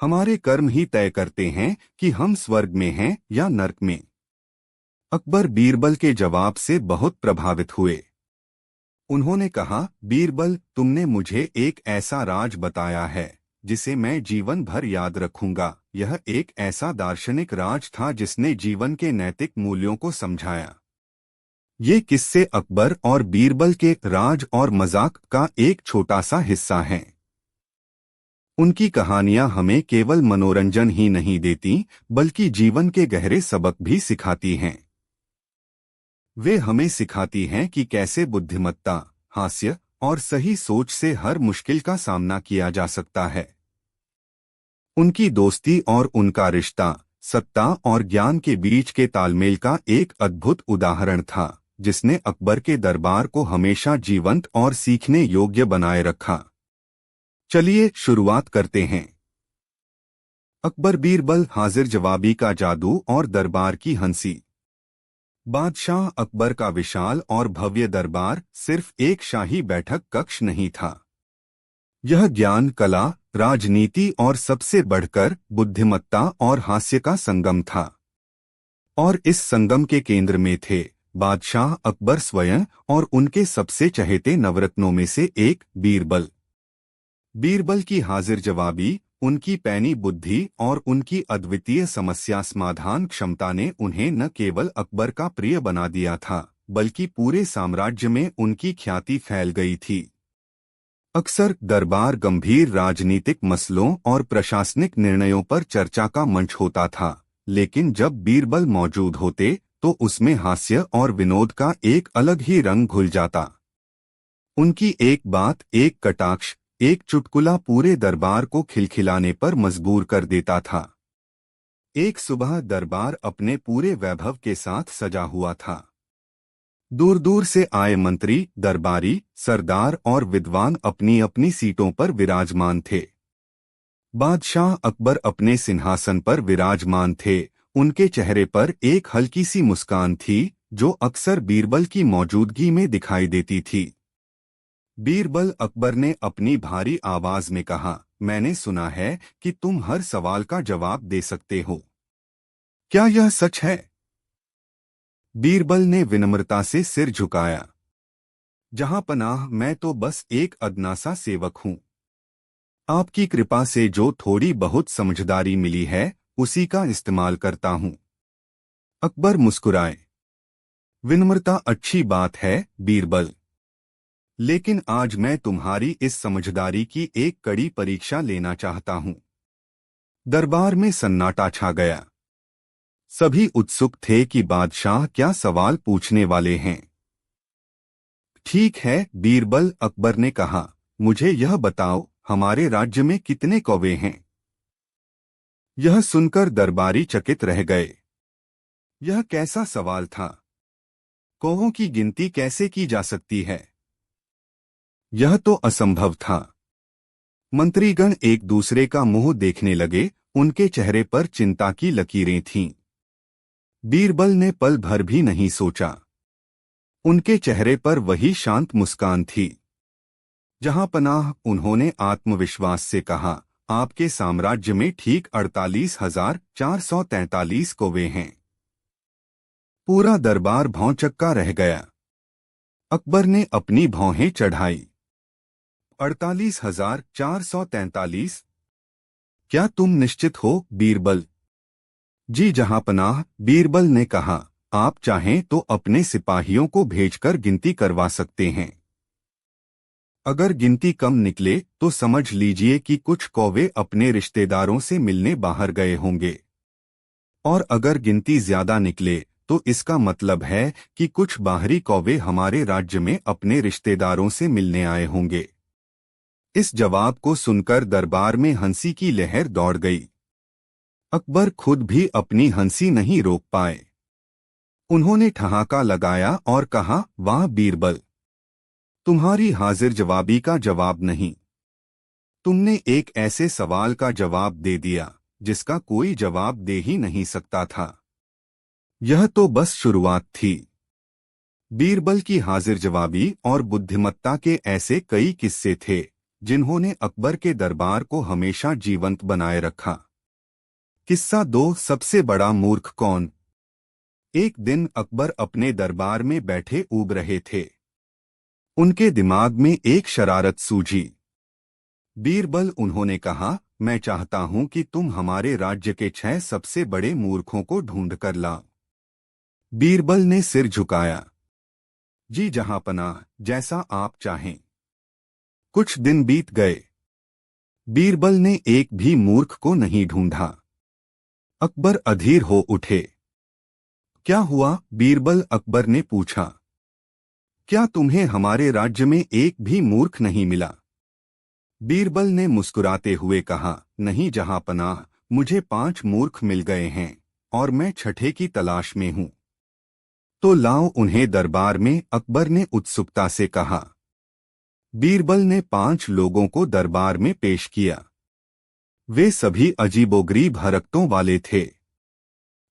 हमारे कर्म ही तय करते हैं कि हम स्वर्ग में हैं या नर्क में। अकबर बीरबल के जवाब से बहुत प्रभावित हुए। उन्होंने कहा, बीरबल, तुमने मुझे एक ऐसा राज बताया है जिसे मैं जीवन भर याद रखूंगा। यह एक ऐसा दार्शनिक राज था जिसने जीवन के नैतिक मूल्यों को समझाया। ये किस्से अकबर और बीरबल के राज और मजाक का एक छोटा सा हिस्सा हैं। उनकी कहानियां हमें केवल मनोरंजन ही नहीं देती बल्कि जीवन के गहरे सबक भी सिखाती हैं। वे हमें सिखाती हैं कि कैसे बुद्धिमत्ता, हास्य और सही सोच से हर मुश्किल का सामना किया जा सकता है। उनकी दोस्ती और उनका रिश्ता सत्ता और ज्ञान के बीच के तालमेल का एक अद्भुत उदाहरण था, जिसने अकबर के दरबार को हमेशा जीवंत और सीखने योग्य बनाए रखा। चलिए शुरुआत करते हैं। अकबर बीरबल, हाजिर जवाबी का जादू और दरबार की हंसी। बादशाह अकबर का विशाल और भव्य दरबार सिर्फ एक शाही बैठक कक्ष नहीं था। यह ज्ञान, कला, राजनीति और सबसे बढ़कर बुद्धिमत्ता और हास्य का संगम था। और इस संगम के केंद्र में थे बादशाह अकबर स्वयं और उनके सबसे चहेते नवरत्नों में से एक, बीरबल। बीरबल की हाजिर जवाबी, उनकी पैनी बुद्धि और उनकी अद्वितीय समस्या समाधान क्षमता ने उन्हें न केवल अकबर का प्रिय बना दिया था बल्कि पूरे साम्राज्य में उनकी ख्याति फैल गई थी। अक्सर दरबार गंभीर राजनीतिक मसलों और प्रशासनिक निर्णयों पर चर्चा का मंच होता था, लेकिन जब बीरबल मौजूद होते तो उसमें हास्य और विनोद का एक अलग ही रंग घुल जाता। उनकी एक बात, एक कटाक्ष, एक चुटकुला पूरे दरबार को खिलखिलाने पर मजबूर कर देता था। एक सुबह दरबार अपने पूरे वैभव के साथ सजा हुआ था। दूर दूर से आए मंत्री, दरबारी, सरदार और विद्वान अपनी अपनी सीटों पर विराजमान थे। बादशाह अकबर अपने सिंहासन पर विराजमान थे। उनके चेहरे पर एक हल्की सी मुस्कान थी जो अक्सर बीरबल की मौजूदगी में दिखाई देती थी। बीरबल अकबर ने अपनी भारी आवाज में कहा, मैंने सुना है कि तुम हर सवाल का जवाब दे सकते हो। क्या यह सच है? बीरबल ने विनम्रता से सिर झुकाया। जहां पनाह, मैं तो बस एक अदना सा सेवक हूं। आपकी कृपा से जो थोड़ी बहुत समझदारी मिली है उसी का इस्तेमाल करता हूं। अकबर मुस्कुराए। विनम्रता अच्छी बात है बीरबल, लेकिन आज मैं तुम्हारी इस समझदारी की एक कड़ी परीक्षा लेना चाहता हूं। दरबार में सन्नाटा छा गया। सभी उत्सुक थे कि बादशाह क्या सवाल पूछने वाले हैं। ठीक है बीरबल, अकबर ने कहा, मुझे यह बताओ, हमारे राज्य में कितने कौवे हैं? यह सुनकर दरबारी चकित रह गए। यह कैसा सवाल था? कौवों की गिनती कैसे की जा सकती है? यह तो असंभव था। मंत्रीगण एक दूसरे का मुंह देखने लगे। उनके चेहरे पर चिंता की लकीरें थीं। बीरबल ने पल भर भी नहीं सोचा। उनके चेहरे पर वही शांत मुस्कान थी। जहां पनाह, उन्होंने आत्मविश्वास से कहा, आपके साम्राज्य में ठीक 48,443 कौवे हैं। पूरा दरबार भौंचक्का रह गया। अकबर ने अपनी भौहें चढ़ाई। 48,443? क्या तुम निश्चित हो बीरबल? जी जहांपनाह, बीरबल ने कहा, आप चाहें तो अपने सिपाहियों को भेजकर गिनती करवा सकते हैं। अगर गिनती कम निकले तो समझ लीजिए कि कुछ कौवे अपने रिश्तेदारों से मिलने बाहर गए होंगे, और अगर गिनती ज्यादा निकले तो इसका मतलब है कि कुछ बाहरी कौवे हमारे राज्य में अपने रिश्तेदारों से मिलने आए होंगे। इस जवाब को सुनकर दरबार में हंसी की लहर दौड़ गई। अकबर खुद भी अपनी हंसी नहीं रोक पाए। उन्होंने ठहाका लगाया और कहा, वाह बीरबल, तुम्हारी हाजिर जवाबी का जवाब नहीं। तुमने एक ऐसे सवाल का जवाब दे दिया जिसका कोई जवाब दे ही नहीं सकता था। यह तो बस शुरुआत थी। बीरबल की हाजिर जवाबी और बुद्धिमत्ता के ऐसे कई किस्से थे जिन्होंने अकबर के दरबार को हमेशा जीवंत बनाए रखा। किस्सा 2, सबसे बड़ा मूर्ख कौन? एक दिन अकबर अपने दरबार में बैठे ऊब रहे थे। उनके दिमाग में एक शरारत सूझी। बीरबल, उन्होंने कहा, मैं चाहता हूं कि तुम हमारे राज्य के 6 सबसे बड़े मूर्खों को ढूंढ कर लाओ। बीरबल ने सिर झुकाया। जी जहांपनाह, जैसा आप चाहें। कुछ दिन बीत गए। बीरबल ने एक भी मूर्ख को नहीं ढूंढा। अकबर अधीर हो उठे। क्या हुआ बीरबल? अकबर ने पूछा। क्या तुम्हें हमारे राज्य में एक भी मूर्ख नहीं मिला? बीरबल ने मुस्कुराते हुए कहा, नहीं जहांपनाह, मुझे 5 मूर्ख मिल गए हैं और मैं छठे की तलाश में हूं। तो लाओ उन्हें दरबार में, अकबर ने उत्सुकता से कहा। बीरबल ने 5 लोगों को दरबार में पेश किया। वे सभी अजीबोगरीब हरकतों वाले थे।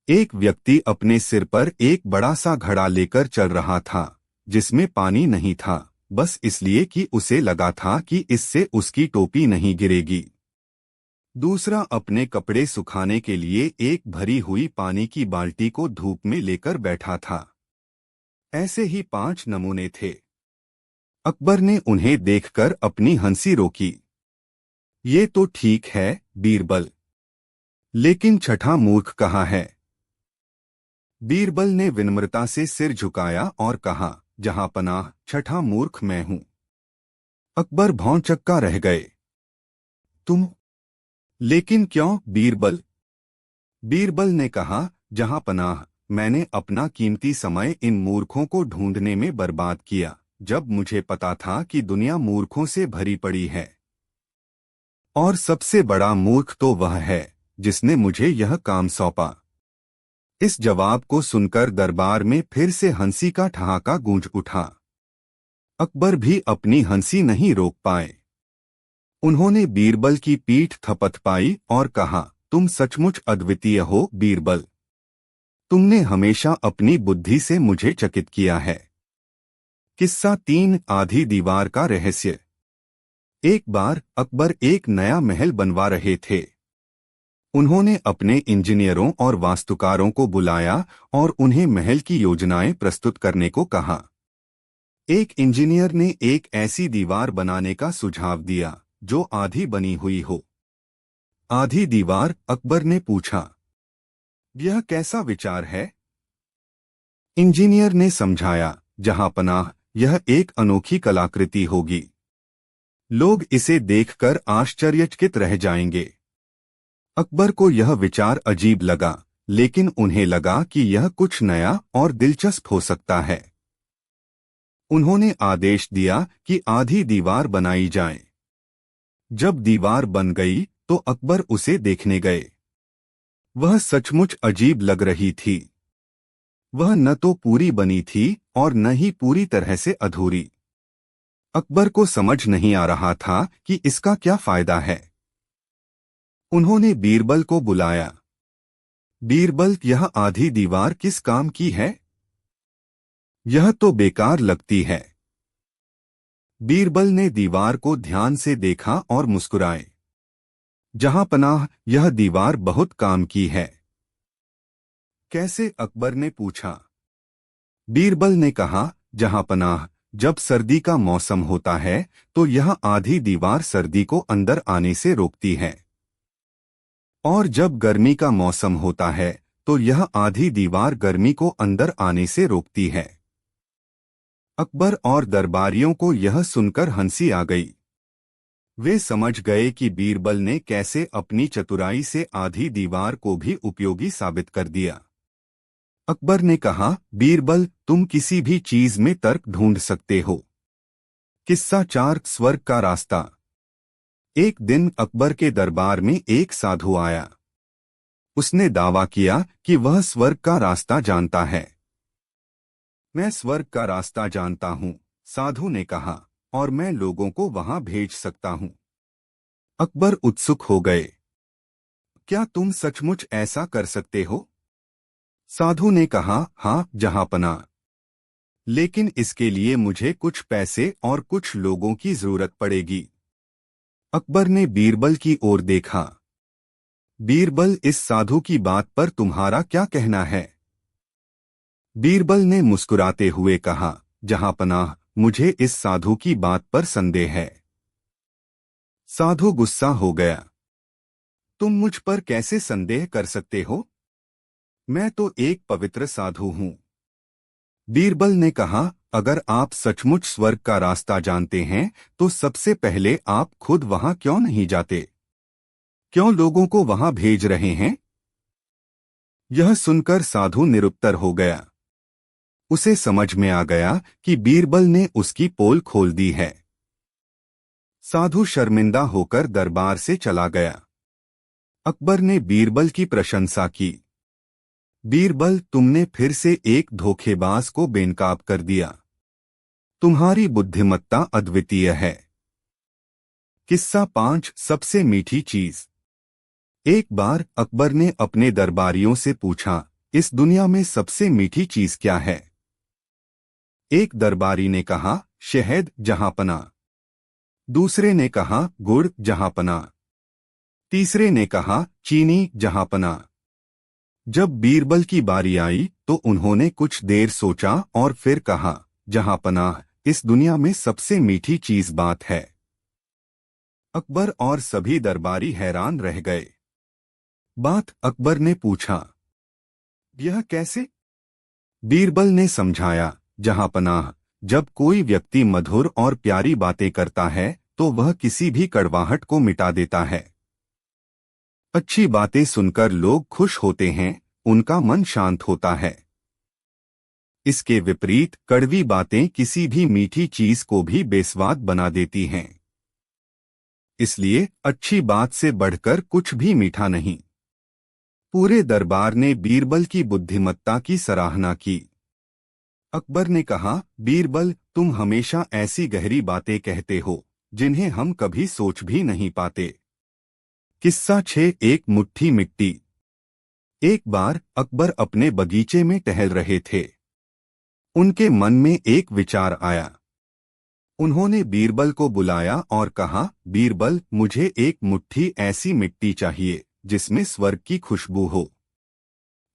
एक व्यक्ति अपने सिर पर एक बड़ा सा घड़ा लेकर चल रहा था जिसमें पानी नहीं था, बस इसलिए कि उसे लगा था कि इससे उसकी टोपी नहीं गिरेगी। दूसरा अपने कपड़े सुखाने के लिए एक भरी हुई पानी की बाल्टी को धूप में लेकर बैठा था। ऐसे ही 5 नमूने थे। अकबर ने उन्हें देखकर अपनी हंसी रोकी। ये तो ठीक है बीरबल, लेकिन छठा मूर्ख कहाँ है? बीरबल ने विनम्रता से सिर झुकाया और कहा, जहांपनाह, छठा मूर्ख मैं हूं। अकबर भौंचक्का रह गए। तुम? लेकिन क्यों बीरबल? बीरबल ने कहा, जहांपनाह, मैंने अपना कीमती समय इन मूर्खों को ढूंढने में बर्बाद किया जब मुझे पता था कि दुनिया मूर्खों से भरी पड़ी है। और सबसे बड़ा मूर्ख तो वह है जिसने मुझे यह काम सौंपा। इस जवाब को सुनकर दरबार में फिर से हंसी का ठहाका गूंज उठा। अकबर भी अपनी हंसी नहीं रोक पाए। उन्होंने बीरबल की पीठ थपथपाई और कहा, तुम सचमुच अद्वितीय हो बीरबल। तुमने हमेशा अपनी बुद्धि से मुझे चकित किया है। किस्सा 3 आधी दीवार का रहस्य। एक बार अकबर एक नया महल बनवा रहे थे। उन्होंने अपने इंजीनियरों और वास्तुकारों को बुलाया और उन्हें महल की योजनाएं प्रस्तुत करने को कहा। एक इंजीनियर ने एक ऐसी दीवार बनाने का सुझाव दिया जो आधी बनी हुई हो। आधी दीवार, अकबर ने पूछा, यह कैसा विचार है? इंजीनियर ने समझाया, जहांपनाह, यह एक अनोखी कलाकृति होगी। लोग इसे देखकर आश्चर्यचकित रह जाएंगे। अकबर को यह विचार अजीब लगा, लेकिन उन्हें लगा कि यह कुछ नया और दिलचस्प हो सकता है। उन्होंने आदेश दिया कि आधी दीवार बनाई जाए। जब दीवार बन गई तो अकबर उसे देखने गए। वह सचमुच अजीब लग रही थी। वह न तो पूरी बनी थी और न ही पूरी तरह से अधूरी। अकबर को समझ नहीं आ रहा था कि इसका क्या फायदा है। उन्होंने बीरबल को बुलाया। बीरबल, यह आधी दीवार किस काम की है? यह तो बेकार लगती है। बीरबल ने दीवार को ध्यान से देखा और मुस्कुराए। जहांपनाह, यह दीवार बहुत काम की है। कैसे? अकबर ने पूछा। बीरबल ने कहा, जहांपनाह, जब सर्दी का मौसम होता है तो यह आधी दीवार सर्दी को अंदर आने से रोकती है, और जब गर्मी का मौसम होता है तो यह आधी दीवार गर्मी को अंदर आने से रोकती है। अकबर और दरबारियों को यह सुनकर हंसी आ गई। वे समझ गए कि बीरबल ने कैसे अपनी चतुराई से आधी दीवार को भी उपयोगी साबित कर दिया। अकबर ने कहा, बीरबल, तुम किसी भी चीज में तर्क ढूंढ सकते हो। किस्सा 4 स्वर्ग का रास्ता। एक दिन अकबर के दरबार में एक साधु आया। उसने दावा किया कि वह स्वर्ग का रास्ता जानता है। मैं स्वर्ग का रास्ता जानता हूँ, साधु ने कहा, और मैं लोगों को वहां भेज सकता हूँ। अकबर उत्सुक हो गए। क्या तुम सचमुच ऐसा कर सकते हो? साधु ने कहा, हाँ जहांपनाह, लेकिन इसके लिए मुझे कुछ पैसे और कुछ लोगों की जरूरत पड़ेगी। अकबर ने बीरबल की ओर देखा। बीरबल, इस साधु की बात पर तुम्हारा क्या कहना है? बीरबल ने मुस्कुराते हुए कहा, जहांपनाह, मुझे इस साधु की बात पर संदेह है। साधु गुस्सा हो गया। तुम मुझ पर कैसे संदेह कर सकते हो? मैं तो एक पवित्र साधु हूँ। बीरबल ने कहा, अगर आप सचमुच स्वर्ग का रास्ता जानते हैं तो सबसे पहले आप खुद वहां क्यों नहीं जाते? क्यों लोगों को वहां भेज रहे हैं? यह सुनकर साधु निरुत्तर हो गया। उसे समझ में आ गया कि बीरबल ने उसकी पोल खोल दी है। साधु शर्मिंदा होकर दरबार से चला गया। अकबर ने बीरबल की प्रशंसा की। बीरबल, तुमने फिर से एक धोखेबाज को बेनकाब कर दिया। तुम्हारी बुद्धिमत्ता अद्वितीय है। किस्सा 5 सबसे मीठी चीज। एक बार अकबर ने अपने दरबारियों से पूछा, इस दुनिया में सबसे मीठी चीज क्या है? एक दरबारी ने कहा, शहद जहांपनाह। दूसरे ने कहा, गुड़ जहांपनाह। तीसरे ने कहा, चीनी जहांपनाह। जब बीरबल की बारी आई तो उन्होंने कुछ देर सोचा और फिर कहा, जहांपनाह, इस दुनिया में सबसे मीठी चीज बात है। अकबर और सभी दरबारी हैरान रह गए। बात? अकबर ने पूछा। यह कैसे? बीरबल ने समझाया, जहांपनाह, जब कोई व्यक्ति मधुर और प्यारी बातें करता है तो वह किसी भी कड़वाहट को मिटा देता है। अच्छी बातें सुनकर लोग खुश होते हैं, उनका मन शांत होता है। इसके विपरीत कड़वी बातें किसी भी मीठी चीज को भी बेस्वाद बना देती हैं। इसलिए अच्छी बात से बढ़कर कुछ भी मीठा नहीं। पूरे दरबार ने बीरबल की बुद्धिमत्ता की सराहना की। अकबर ने कहा, बीरबल, तुम हमेशा ऐसी गहरी बातें कहते हो जिन्हें हम कभी सोच भी नहीं पाते। किस्सा 6 एक मुट्ठी मिट्टी। एक बार अकबर अपने बगीचे में टहल रहे थे। उनके मन में एक विचार आया। उन्होंने बीरबल को बुलाया और कहा, बीरबल, मुझे एक मुट्ठी ऐसी मिट्टी चाहिए जिसमें स्वर्ग की खुशबू हो।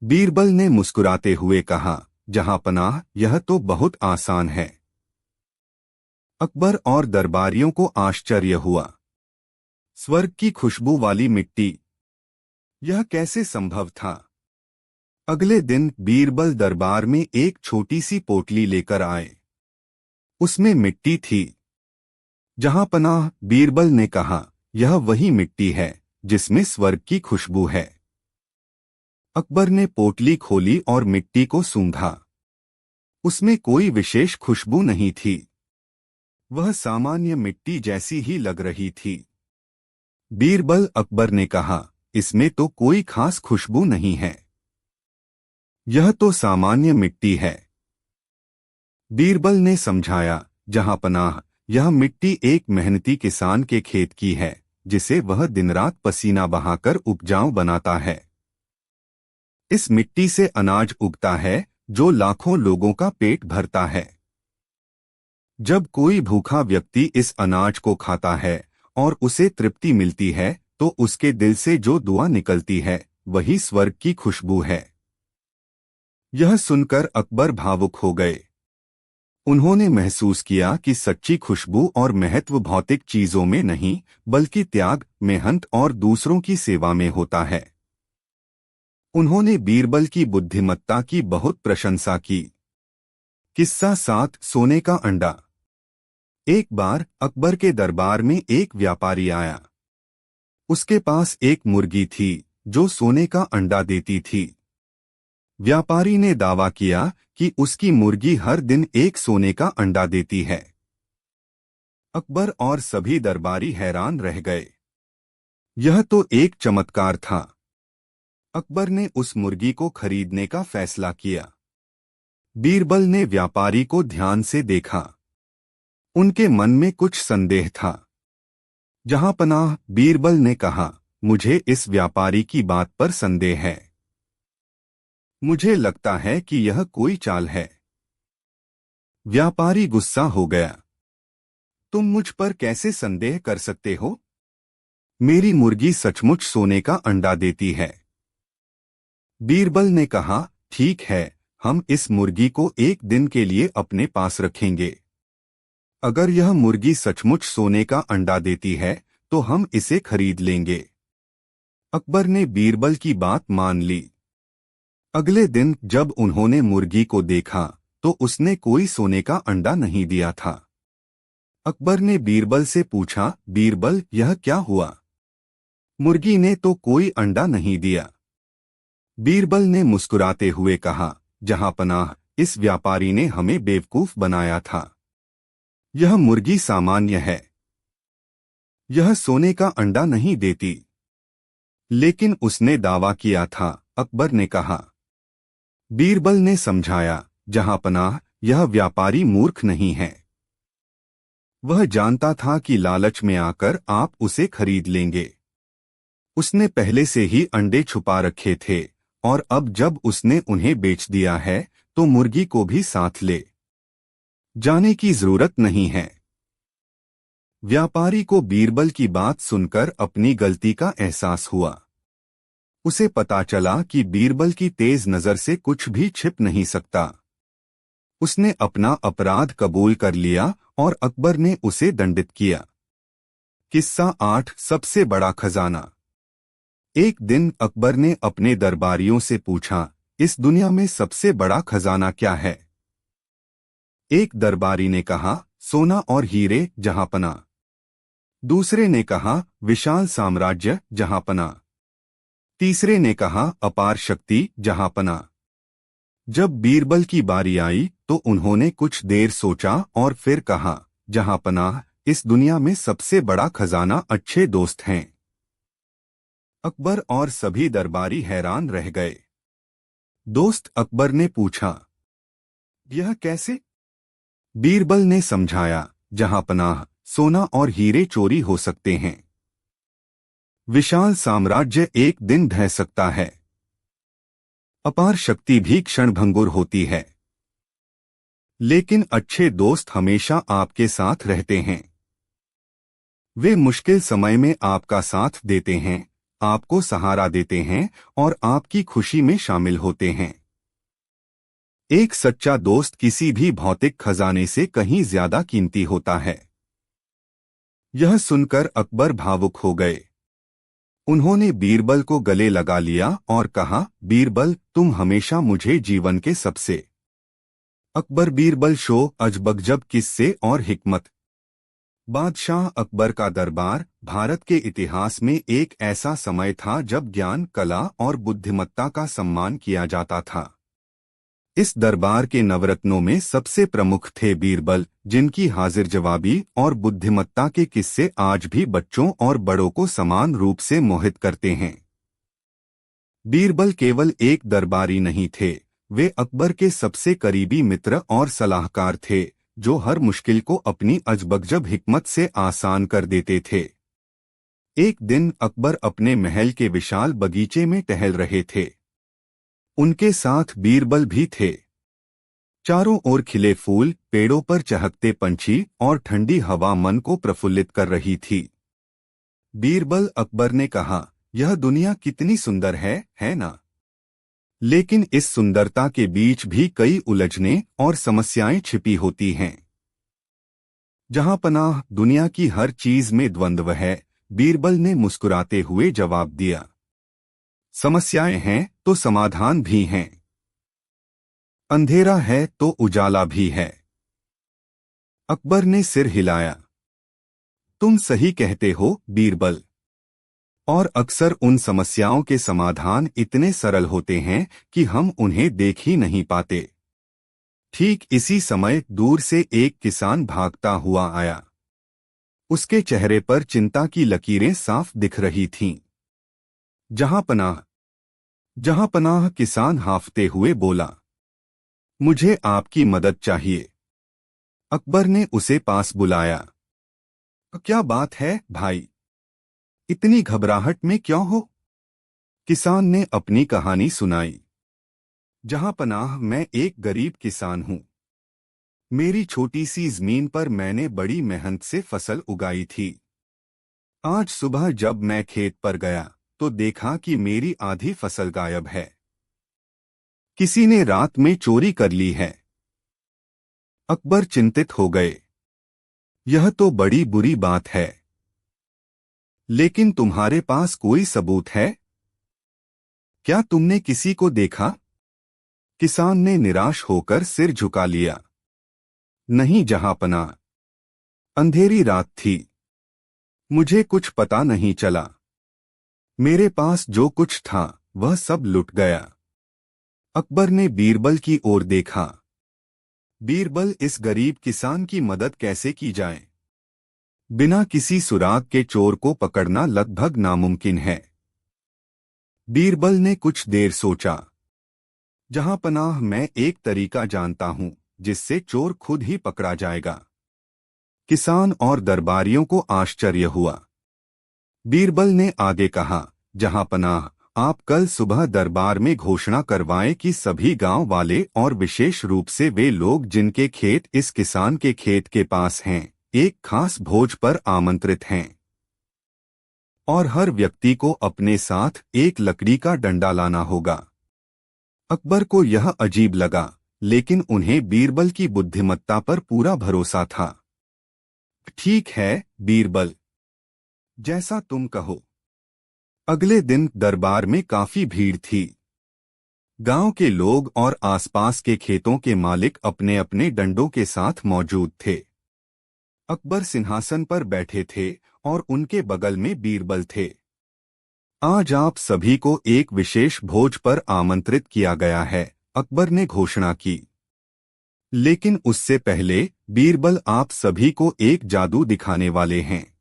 बीरबल ने मुस्कुराते हुए कहा, जहांपनाह, यह तो बहुत आसान है। अकबर और दरबारियों को आश्चर्य हुआ। स्वर्ग की खुशबू वाली मिट्टी, यह कैसे संभव था? अगले दिन बीरबल दरबार में एक छोटी सी पोटली लेकर आए। उसमें मिट्टी थी। जहांपनाह, बीरबल ने कहा, यह वही मिट्टी है जिसमें स्वर्ग की खुशबू है। अकबर ने पोटली खोली और मिट्टी को सूंघा। उसमें कोई विशेष खुशबू नहीं थी। वह सामान्य मिट्टी जैसी ही लग रही थी। बीरबल, अकबर ने कहा, इसमें तो कोई खास खुशबू नहीं है। यह तो सामान्य मिट्टी है। बीरबल ने समझाया, जहांपनाह, यह मिट्टी एक मेहनती किसान के खेत की है, जिसे वह दिन रात पसीना बहाकर उपजाऊ बनाता है। इस मिट्टी से अनाज उगता है जो लाखों लोगों का पेट भरता है। जब कोई भूखा व्यक्ति इस अनाज को खाता है और उसे तृप्ति मिलती है, तो उसके दिल से जो दुआ निकलती है वही स्वर्ग की खुशबू है। यह सुनकर अकबर भावुक हो गए। उन्होंने महसूस किया कि सच्ची खुशबू और महत्व भौतिक चीजों में नहीं, बल्कि त्याग, मेहनत और दूसरों की सेवा में होता है। उन्होंने बीरबल की बुद्धिमत्ता की बहुत प्रशंसा की। किस्सा 7, सोने का अंडा। एक बार अकबर के दरबार में एक व्यापारी आया। उसके पास एक मुर्गी थी जो सोने का अंडा देती थी। व्यापारी ने दावा किया कि उसकी मुर्गी हर दिन एक सोने का अंडा देती है। अकबर और सभी दरबारी हैरान रह गए। यह तो एक चमत्कार था। अकबर ने उस मुर्गी को खरीदने का फैसला किया। बीरबल ने व्यापारी को ध्यान से देखा। उनके मन में कुछ संदेह था। जहांपनाह, बीरबल ने कहा, मुझे इस व्यापारी की बात पर संदेह है। मुझे लगता है कि यह कोई चाल है। व्यापारी गुस्सा हो गया। तुम मुझ पर कैसे संदेह कर सकते हो? मेरी मुर्गी सचमुच सोने का अंडा देती है। बीरबल ने कहा, ठीक है, हम इस मुर्गी को एक दिन के लिए अपने पास रखेंगे। अगर यह मुर्गी सचमुच सोने का अंडा देती है तो हम इसे खरीद लेंगे। अकबर ने बीरबल की बात मान ली। अगले दिन जब उन्होंने मुर्गी को देखा तो उसने कोई सोने का अंडा नहीं दिया था। अकबर ने बीरबल से पूछा, बीरबल, यह क्या हुआ? मुर्गी ने तो कोई अंडा नहीं दिया। बीरबल ने मुस्कुराते हुए कहा, जहांपनाह, इस व्यापारी ने हमें बेवकूफ बनाया था। यह मुर्गी सामान्य है। यह सोने का अंडा नहीं देती। लेकिन उसने दावा किया था, अकबर ने कहा। बीरबल ने समझाया, जहांपनाह, यह व्यापारी मूर्ख नहीं है। वह जानता था कि लालच में आकर आप उसे खरीद लेंगे। उसने पहले से ही अंडे छुपा रखे थे और अब जब उसने उन्हें बेच दिया है तो मुर्गी को भी साथ ले जाने की जरूरत नहीं है। व्यापारी को बीरबल की बात सुनकर अपनी गलती का एहसास हुआ। उसे पता चला कि बीरबल की तेज नजर से कुछ भी छिप नहीं सकता। उसने अपना अपराध कबूल कर लिया और अकबर ने उसे दंडित किया। किस्सा 8, सबसे बड़ा खजाना। एक दिन अकबर ने अपने दरबारियों से पूछा, इस दुनिया में सबसे बड़ा खजाना क्या है? एक दरबारी ने कहा, सोना और हीरे, जहांपनाह। दूसरे ने कहा, विशाल साम्राज्य, जहांपनाह। तीसरे ने कहा, अपार शक्ति, जहांपनाह। जब बीरबल की बारी आई तो उन्होंने कुछ देर सोचा और फिर कहा, जहांपनाह, इस दुनिया में सबसे बड़ा खजाना अच्छे दोस्त हैं। अकबर और सभी दरबारी हैरान रह गए। दोस्त? अकबर ने पूछा। यह कैसे? बीरबल ने समझाया, जहांपनाह, सोना और हीरे चोरी हो सकते हैं। विशाल साम्राज्य एक दिन ढह सकता है। अपार शक्ति भी क्षणभंगुर होती है। लेकिन अच्छे दोस्त हमेशा आपके साथ रहते हैं। वे मुश्किल समय में आपका साथ देते हैं, आपको सहारा देते हैं और आपकी खुशी में शामिल होते हैं। एक सच्चा दोस्त किसी भी भौतिक खजाने से कहीं ज्यादा कीमती होता है। यह सुनकर अकबर भावुक हो गए। उन्होंने बीरबल को गले लगा लिया और कहा, बीरबल, तुम हमेशा मुझे जीवन के सबसे। अकबर बीरबल शो अजबगजब किस्से और हिकमत। बादशाह अकबर का दरबार भारत के इतिहास में एक ऐसा समय था जब ज्ञान, कला और बुद्धिमत्ता का सम्मान किया जाता था। इस दरबार के नवरत्नों में सबसे प्रमुख थे बीरबल, जिनकी हाजिर जवाबी और बुद्धिमत्ता के किस्से आज भी बच्चों और बड़ों को समान रूप से मोहित करते हैं। बीरबल केवल एक दरबारी नहीं थे, वे अकबर के सबसे करीबी मित्र और सलाहकार थे, जो हर मुश्किल को अपनी अजबगजब हिकमत से आसान कर देते थे। एक दिन अकबर अपने महल के विशाल बगीचे में टहल रहे थे। उनके साथ बीरबल भी थे। चारों ओर खिले फूल, पेड़ों पर चहकते पंछी और ठंडी हवा मन को प्रफुल्लित कर रही थी। बीरबल, अकबर ने कहा, यह दुनिया कितनी सुंदर है ना? लेकिन इस सुंदरता के बीच भी कई उलझने और समस्याएं छिपी होती हैं। जहां पनाह दुनिया की हर चीज में द्वंद्व है, बीरबल ने मुस्कुराते हुए जवाब दिया। समस्याएं हैं तो समाधान भी हैं। अंधेरा है तो उजाला भी है। अकबर ने सिर हिलाया। तुम सही कहते हो बीरबल। और अक्सर उन समस्याओं के समाधान इतने सरल होते हैं कि हम उन्हें देख ही नहीं पाते। ठीक इसी समय दूर से एक किसान भागता हुआ आया। उसके चेहरे पर चिंता की लकीरें साफ दिख रही थीं। जहां पनाह किसान हांफते हुए बोला, मुझे आपकी मदद चाहिए। अकबर ने उसे पास बुलाया। क्या बात है भाई, इतनी घबराहट में क्यों हो? किसान ने अपनी कहानी सुनाई। जहां पनाह, मैं एक गरीब किसान हूं। मेरी छोटी सी जमीन पर मैंने बड़ी मेहनत से फसल उगाई थी। आज सुबह जब मैं खेत पर गया तो देखा कि मेरी आधी फसल गायब है। किसी ने रात में चोरी कर ली है। अकबर चिंतित हो गए। यह तो बड़ी बुरी बात है। लेकिन तुम्हारे पास कोई सबूत है? क्या तुमने किसी को देखा? किसान ने निराश होकर सिर झुका लिया। नहीं जहांपनाह, अंधेरी रात थी। मुझे कुछ पता नहीं चला। मेरे पास जो कुछ था वह सब लुट गया। अकबर ने बीरबल की ओर देखा। बीरबल, इस गरीब किसान की मदद कैसे की जाए? बिना किसी सुराग के चोर को पकड़ना लगभग नामुमकिन है। बीरबल ने कुछ देर सोचा। जहांपनाह, मैं एक तरीका जानता हूं जिससे चोर खुद ही पकड़ा जाएगा। किसान और दरबारियों को आश्चर्य हुआ। बीरबल ने आगे कहा, जहांपनाह, आप कल सुबह दरबार में घोषणा करवाएं कि सभी गांव वाले और विशेष रूप से वे लोग जिनके खेत इस किसान के खेत के पास हैं, एक खास भोज पर आमंत्रित हैं। और हर व्यक्ति को अपने साथ एक लकड़ी का डंडा लाना होगा। अकबर को यह अजीब लगा, लेकिन उन्हें बीरबल की बुद्धिमत्ता पर पूरा भरोसा था। ठीक है बीरबल, जैसा तुम कहो। अगले दिन दरबार में काफी भीड़ थी। गांव के लोग और आसपास के खेतों के मालिक अपने अपने डंडों के साथ मौजूद थे। अकबर सिंहासन पर बैठे थे और उनके बगल में बीरबल थे। आज आप सभी को एक विशेष भोज पर आमंत्रित किया गया है, अकबर ने घोषणा की। लेकिन उससे पहले बीरबल आप सभी को एक जादू दिखाने वाले हैं।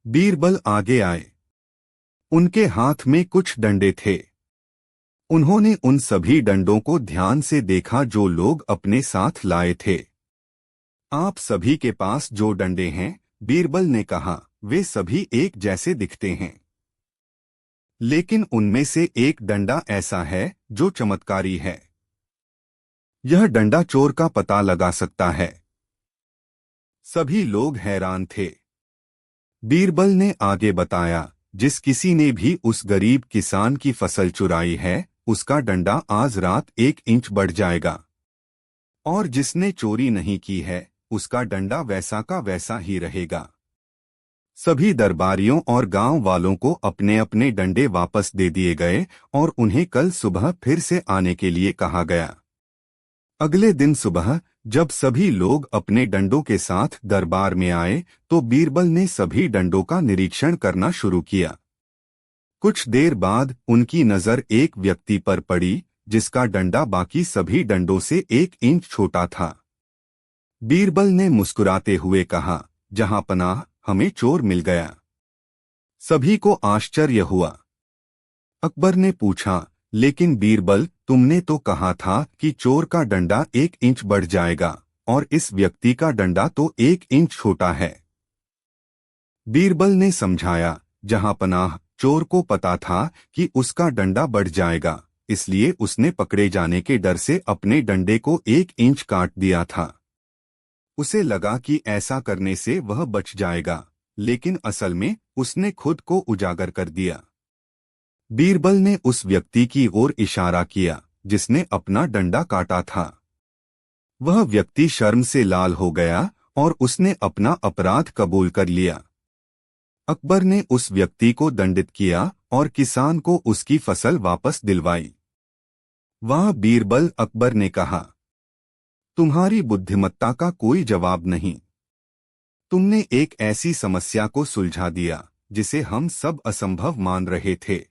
बीरबल आगे आए। उनके हाथ में कुछ डंडे थे। उन्होंने उन सभी डंडों को ध्यान से देखा जो लोग अपने साथ लाए थे। आप सभी के पास जो डंडे हैं, बीरबल ने कहा, वे सभी एक जैसे दिखते हैं। लेकिन उनमें से एक डंडा ऐसा है जो चमत्कारी है। यह डंडा चोर का पता लगा सकता है। सभी लोग हैरान थे। बीरबल ने आगे बताया, जिस किसी ने भी उस गरीब किसान की फसल चुराई है, उसका डंडा आज रात 1 इंच बढ़ जाएगा। और जिसने चोरी नहीं की है, उसका डंडा वैसा का वैसा ही रहेगा। सभी दरबारियों और गांव वालों को अपने अपने डंडे वापस दे दिए गए और उन्हें कल सुबह फिर से आने के लिए कहा गया। अगले दिन सुबह जब सभी लोग अपने डंडों के साथ दरबार में आए, तो बीरबल ने सभी डंडों का निरीक्षण करना शुरू किया। कुछ देर बाद उनकी नजर एक व्यक्ति पर पड़ी, जिसका डंडा बाकी सभी डंडों से 1 इंच छोटा था। बीरबल ने मुस्कुराते हुए कहा, जहां पनाह, हमें चोर मिल गया। सभी को आश्चर्य हुआ। अकबर ने पूछा, लेकिन बीरबल, तुमने तो कहा था कि चोर का डंडा 1 इंच बढ़ जाएगा और इस व्यक्ति का डंडा तो 1 इंच छोटा है। बीरबल ने समझाया, जहां पनाह, चोर को पता था कि उसका डंडा बढ़ जाएगा, इसलिए उसने पकड़े जाने के डर से अपने डंडे को 1 इंच काट दिया था। उसे लगा कि ऐसा करने से वह बच जाएगा, लेकिन असल में उसने खुद को उजागर कर दिया। बीरबल ने उस व्यक्ति की ओर इशारा किया जिसने अपना डंडा काटा था। वह व्यक्ति शर्म से लाल हो गया और उसने अपना अपराध कबूल कर लिया। अकबर ने उस व्यक्ति को दंडित किया और किसान को उसकी फसल वापस दिलवाई। वहां बीरबल अकबर ने कहा, तुम्हारी बुद्धिमत्ता का कोई जवाब नहीं। तुमने एक ऐसी समस्या को सुलझा दिया जिसे हम सब असंभव मान रहे थे।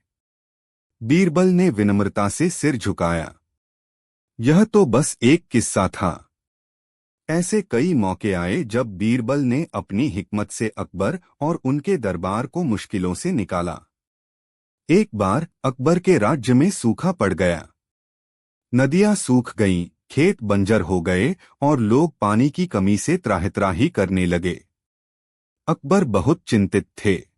बीरबल ने विनम्रता से सिर झुकाया। यह तो बस एक किस्सा था। ऐसे कई मौके आए जब बीरबल ने अपनी हिकमत से अकबर और उनके दरबार को मुश्किलों से निकाला। एक बार अकबर के राज्य में सूखा पड़ गया। नदियां सूख गईं, खेत बंजर हो गए और लोग पानी की कमी से त्राहि-त्राहि करने लगे। अकबर बहुत चिंतित थे।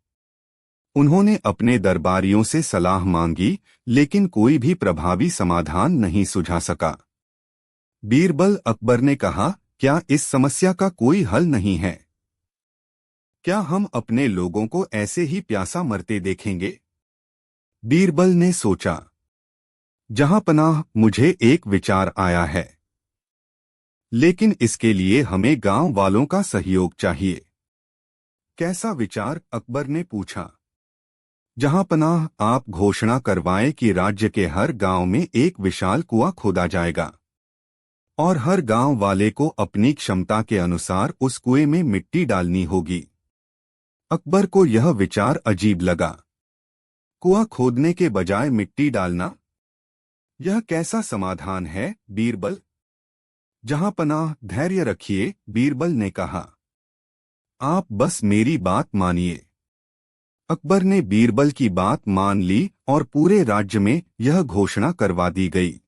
उन्होंने अपने दरबारियों से सलाह मांगी, लेकिन कोई भी प्रभावी समाधान नहीं सुझा सका। बीरबल अकबर ने कहा, क्या इस समस्या का कोई हल नहीं है? क्या हम अपने लोगों को ऐसे ही प्यासा मरते देखेंगे? बीरबल ने सोचा, जहां पनाह, मुझे एक विचार आया है, लेकिन इसके लिए हमें गांव वालों का सहयोग चाहिए। कैसा विचार? अकबर ने पूछा। जहां पनाह, आप घोषणा करवाएं कि राज्य के हर गांव में एक विशाल कुआं खोदा जाएगा और हर गांव वाले को अपनी क्षमता के अनुसार उस कुएं में मिट्टी डालनी होगी। अकबर को यह विचार अजीब लगा। कुआं खोदने के बजाय मिट्टी डालना, यह कैसा समाधान है? बीरबल, जहां पनाह, धैर्य रखिए, बीरबल ने कहा। आप बस मेरी बात मानिए। अकबर ने बीरबल की बात मान ली और पूरे राज्य में यह घोषणा करवा दी गई।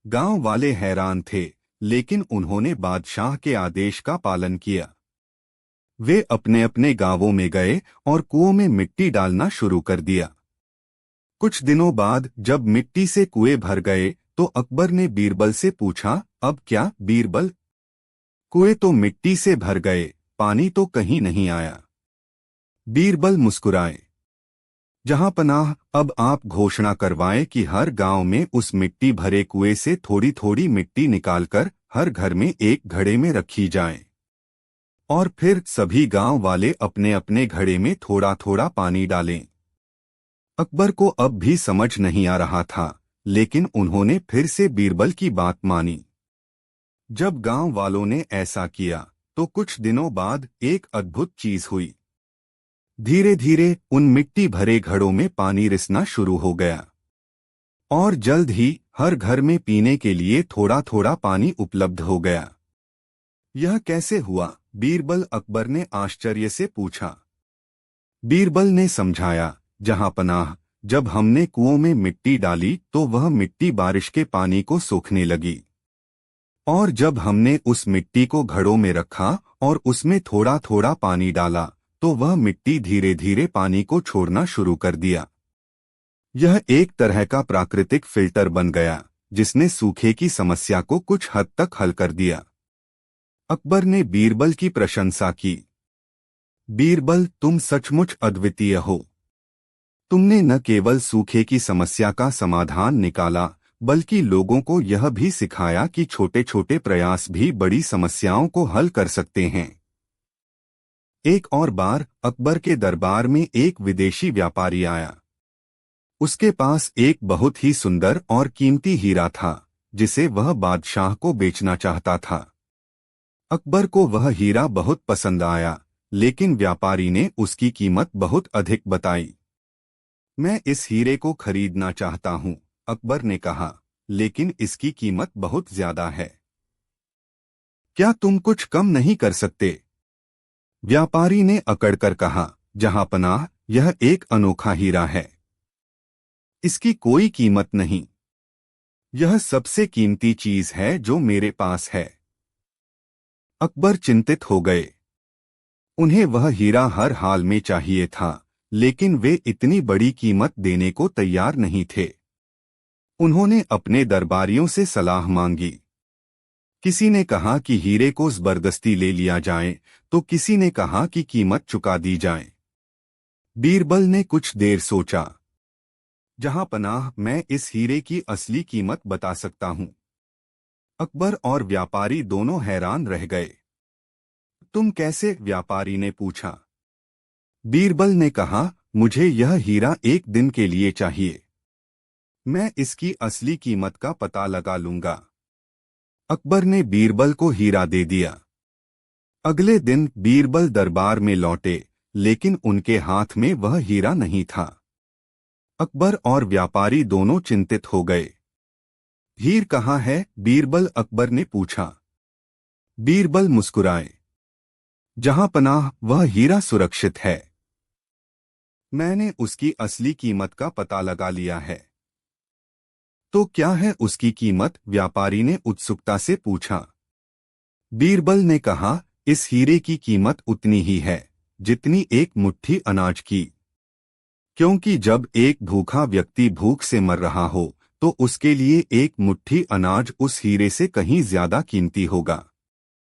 गांव वाले हैरान थे, लेकिन उन्होंने बादशाह के आदेश का पालन किया। वे अपने अपने गांवों में गए और कुओं में मिट्टी डालना शुरू कर दिया। कुछ दिनों बाद जब मिट्टी से कुएं भर गए, तो अकबर ने बीरबल से पूछा, अब क्या? बीरबल, कुएं तो मिट्टी से भर गए, पानी तो कहीं नहीं आया। बीरबल मुस्कुराए। जहां पनाह, अब आप घोषणा करवाएं कि हर गांव में उस मिट्टी भरे कुएं से थोड़ी थोड़ी मिट्टी निकालकर हर घर में एक घड़े में रखी जाए और फिर सभी गांव वाले अपने अपने घड़े में थोड़ा थोड़ा पानी डालें। अकबर को अब भी समझ नहीं आ रहा था, लेकिन उन्होंने फिर से बीरबल की बात मानी। जब गांव वालों ने ऐसा किया, तो कुछ दिनों बाद एक अद्भुत चीज हुई। धीरे धीरे उन मिट्टी भरे घड़ों में पानी रिसना शुरू हो गया और जल्द ही हर घर में पीने के लिए थोड़ा थोड़ा पानी उपलब्ध हो गया। यह कैसे हुआ? बीरबल अकबर ने आश्चर्य से पूछा। बीरबल ने समझाया, जहां पनाह, जब हमने कुओं में मिट्टी डाली तो वह मिट्टी बारिश के पानी को सोखने लगी, और जब हमने उस मिट्टी को घड़ों में रखा और उसमें थोड़ा थोड़ा पानी डाला, तो वह मिट्टी धीरे धीरे पानी को छोड़ना शुरू कर दिया। यह एक तरह का प्राकृतिक फिल्टर बन गया, जिसने सूखे की समस्या को कुछ हद तक हल कर दिया। अकबर ने बीरबल की प्रशंसा की। बीरबल, तुम सचमुच अद्वितीय हो। तुमने न केवल सूखे की समस्या का समाधान निकाला, बल्कि लोगों को यह भी सिखाया कि छोटे छोटे प्रयास भी बड़ी समस्याओं को हल कर सकते हैं। एक और बार अकबर के दरबार में एक विदेशी व्यापारी आया। उसके पास एक बहुत ही सुंदर और कीमती हीरा था, जिसे वह बादशाह को बेचना चाहता था। अकबर को वह हीरा बहुत पसंद आया, लेकिन व्यापारी ने उसकी कीमत बहुत अधिक बताई। मैं इस हीरे को खरीदना चाहता हूं, अकबर ने कहा, लेकिन इसकी कीमत बहुत ज्यादा है। क्या तुम कुछ कम नहीं कर सकते? व्यापारी ने अकड़कर कहा, जहांपनाह, यह एक अनोखा हीरा है। इसकी कोई कीमत नहीं। यह सबसे कीमती चीज है जो मेरे पास है। अकबर चिंतित हो गए। उन्हें वह हीरा हर हाल में चाहिए था, लेकिन वे इतनी बड़ी कीमत देने को तैयार नहीं थे। उन्होंने अपने दरबारियों से सलाह मांगी। किसी ने कहा कि हीरे को जबरदस्ती ले लिया जाए, तो किसी ने कहा कि कीमत चुका दी जाए। बीरबल ने कुछ देर सोचा। जहांपनाह, मैं इस हीरे की असली कीमत बता सकता हूं। अकबर और व्यापारी दोनों हैरान रह गए। तुम कैसे? व्यापारी ने पूछा। बीरबल ने कहा, मुझे यह हीरा एक दिन के लिए चाहिए। मैं इसकी असली कीमत का पता लगा लूंगा। अकबर ने बीरबल को हीरा दे दिया। अगले दिन बीरबल दरबार में लौटे, लेकिन उनके हाथ में वह हीरा नहीं था। अकबर और व्यापारी दोनों चिंतित हो गए। हीर कहाँ है? बीरबल अकबर ने पूछा। बीरबल मुस्कुराए। जहांपनाह, वह हीरा सुरक्षित है। मैंने उसकी असली कीमत का पता लगा लिया है। तो क्या है उसकी कीमत? व्यापारी ने उत्सुकता से पूछा। बीरबल ने कहा, इस हीरे की कीमत उतनी ही है जितनी एक मुट्ठी अनाज की। क्योंकि जब एक भूखा व्यक्ति भूख से मर रहा हो, तो उसके लिए एक मुट्ठी अनाज उस हीरे से कहीं ज्यादा कीमती होगा।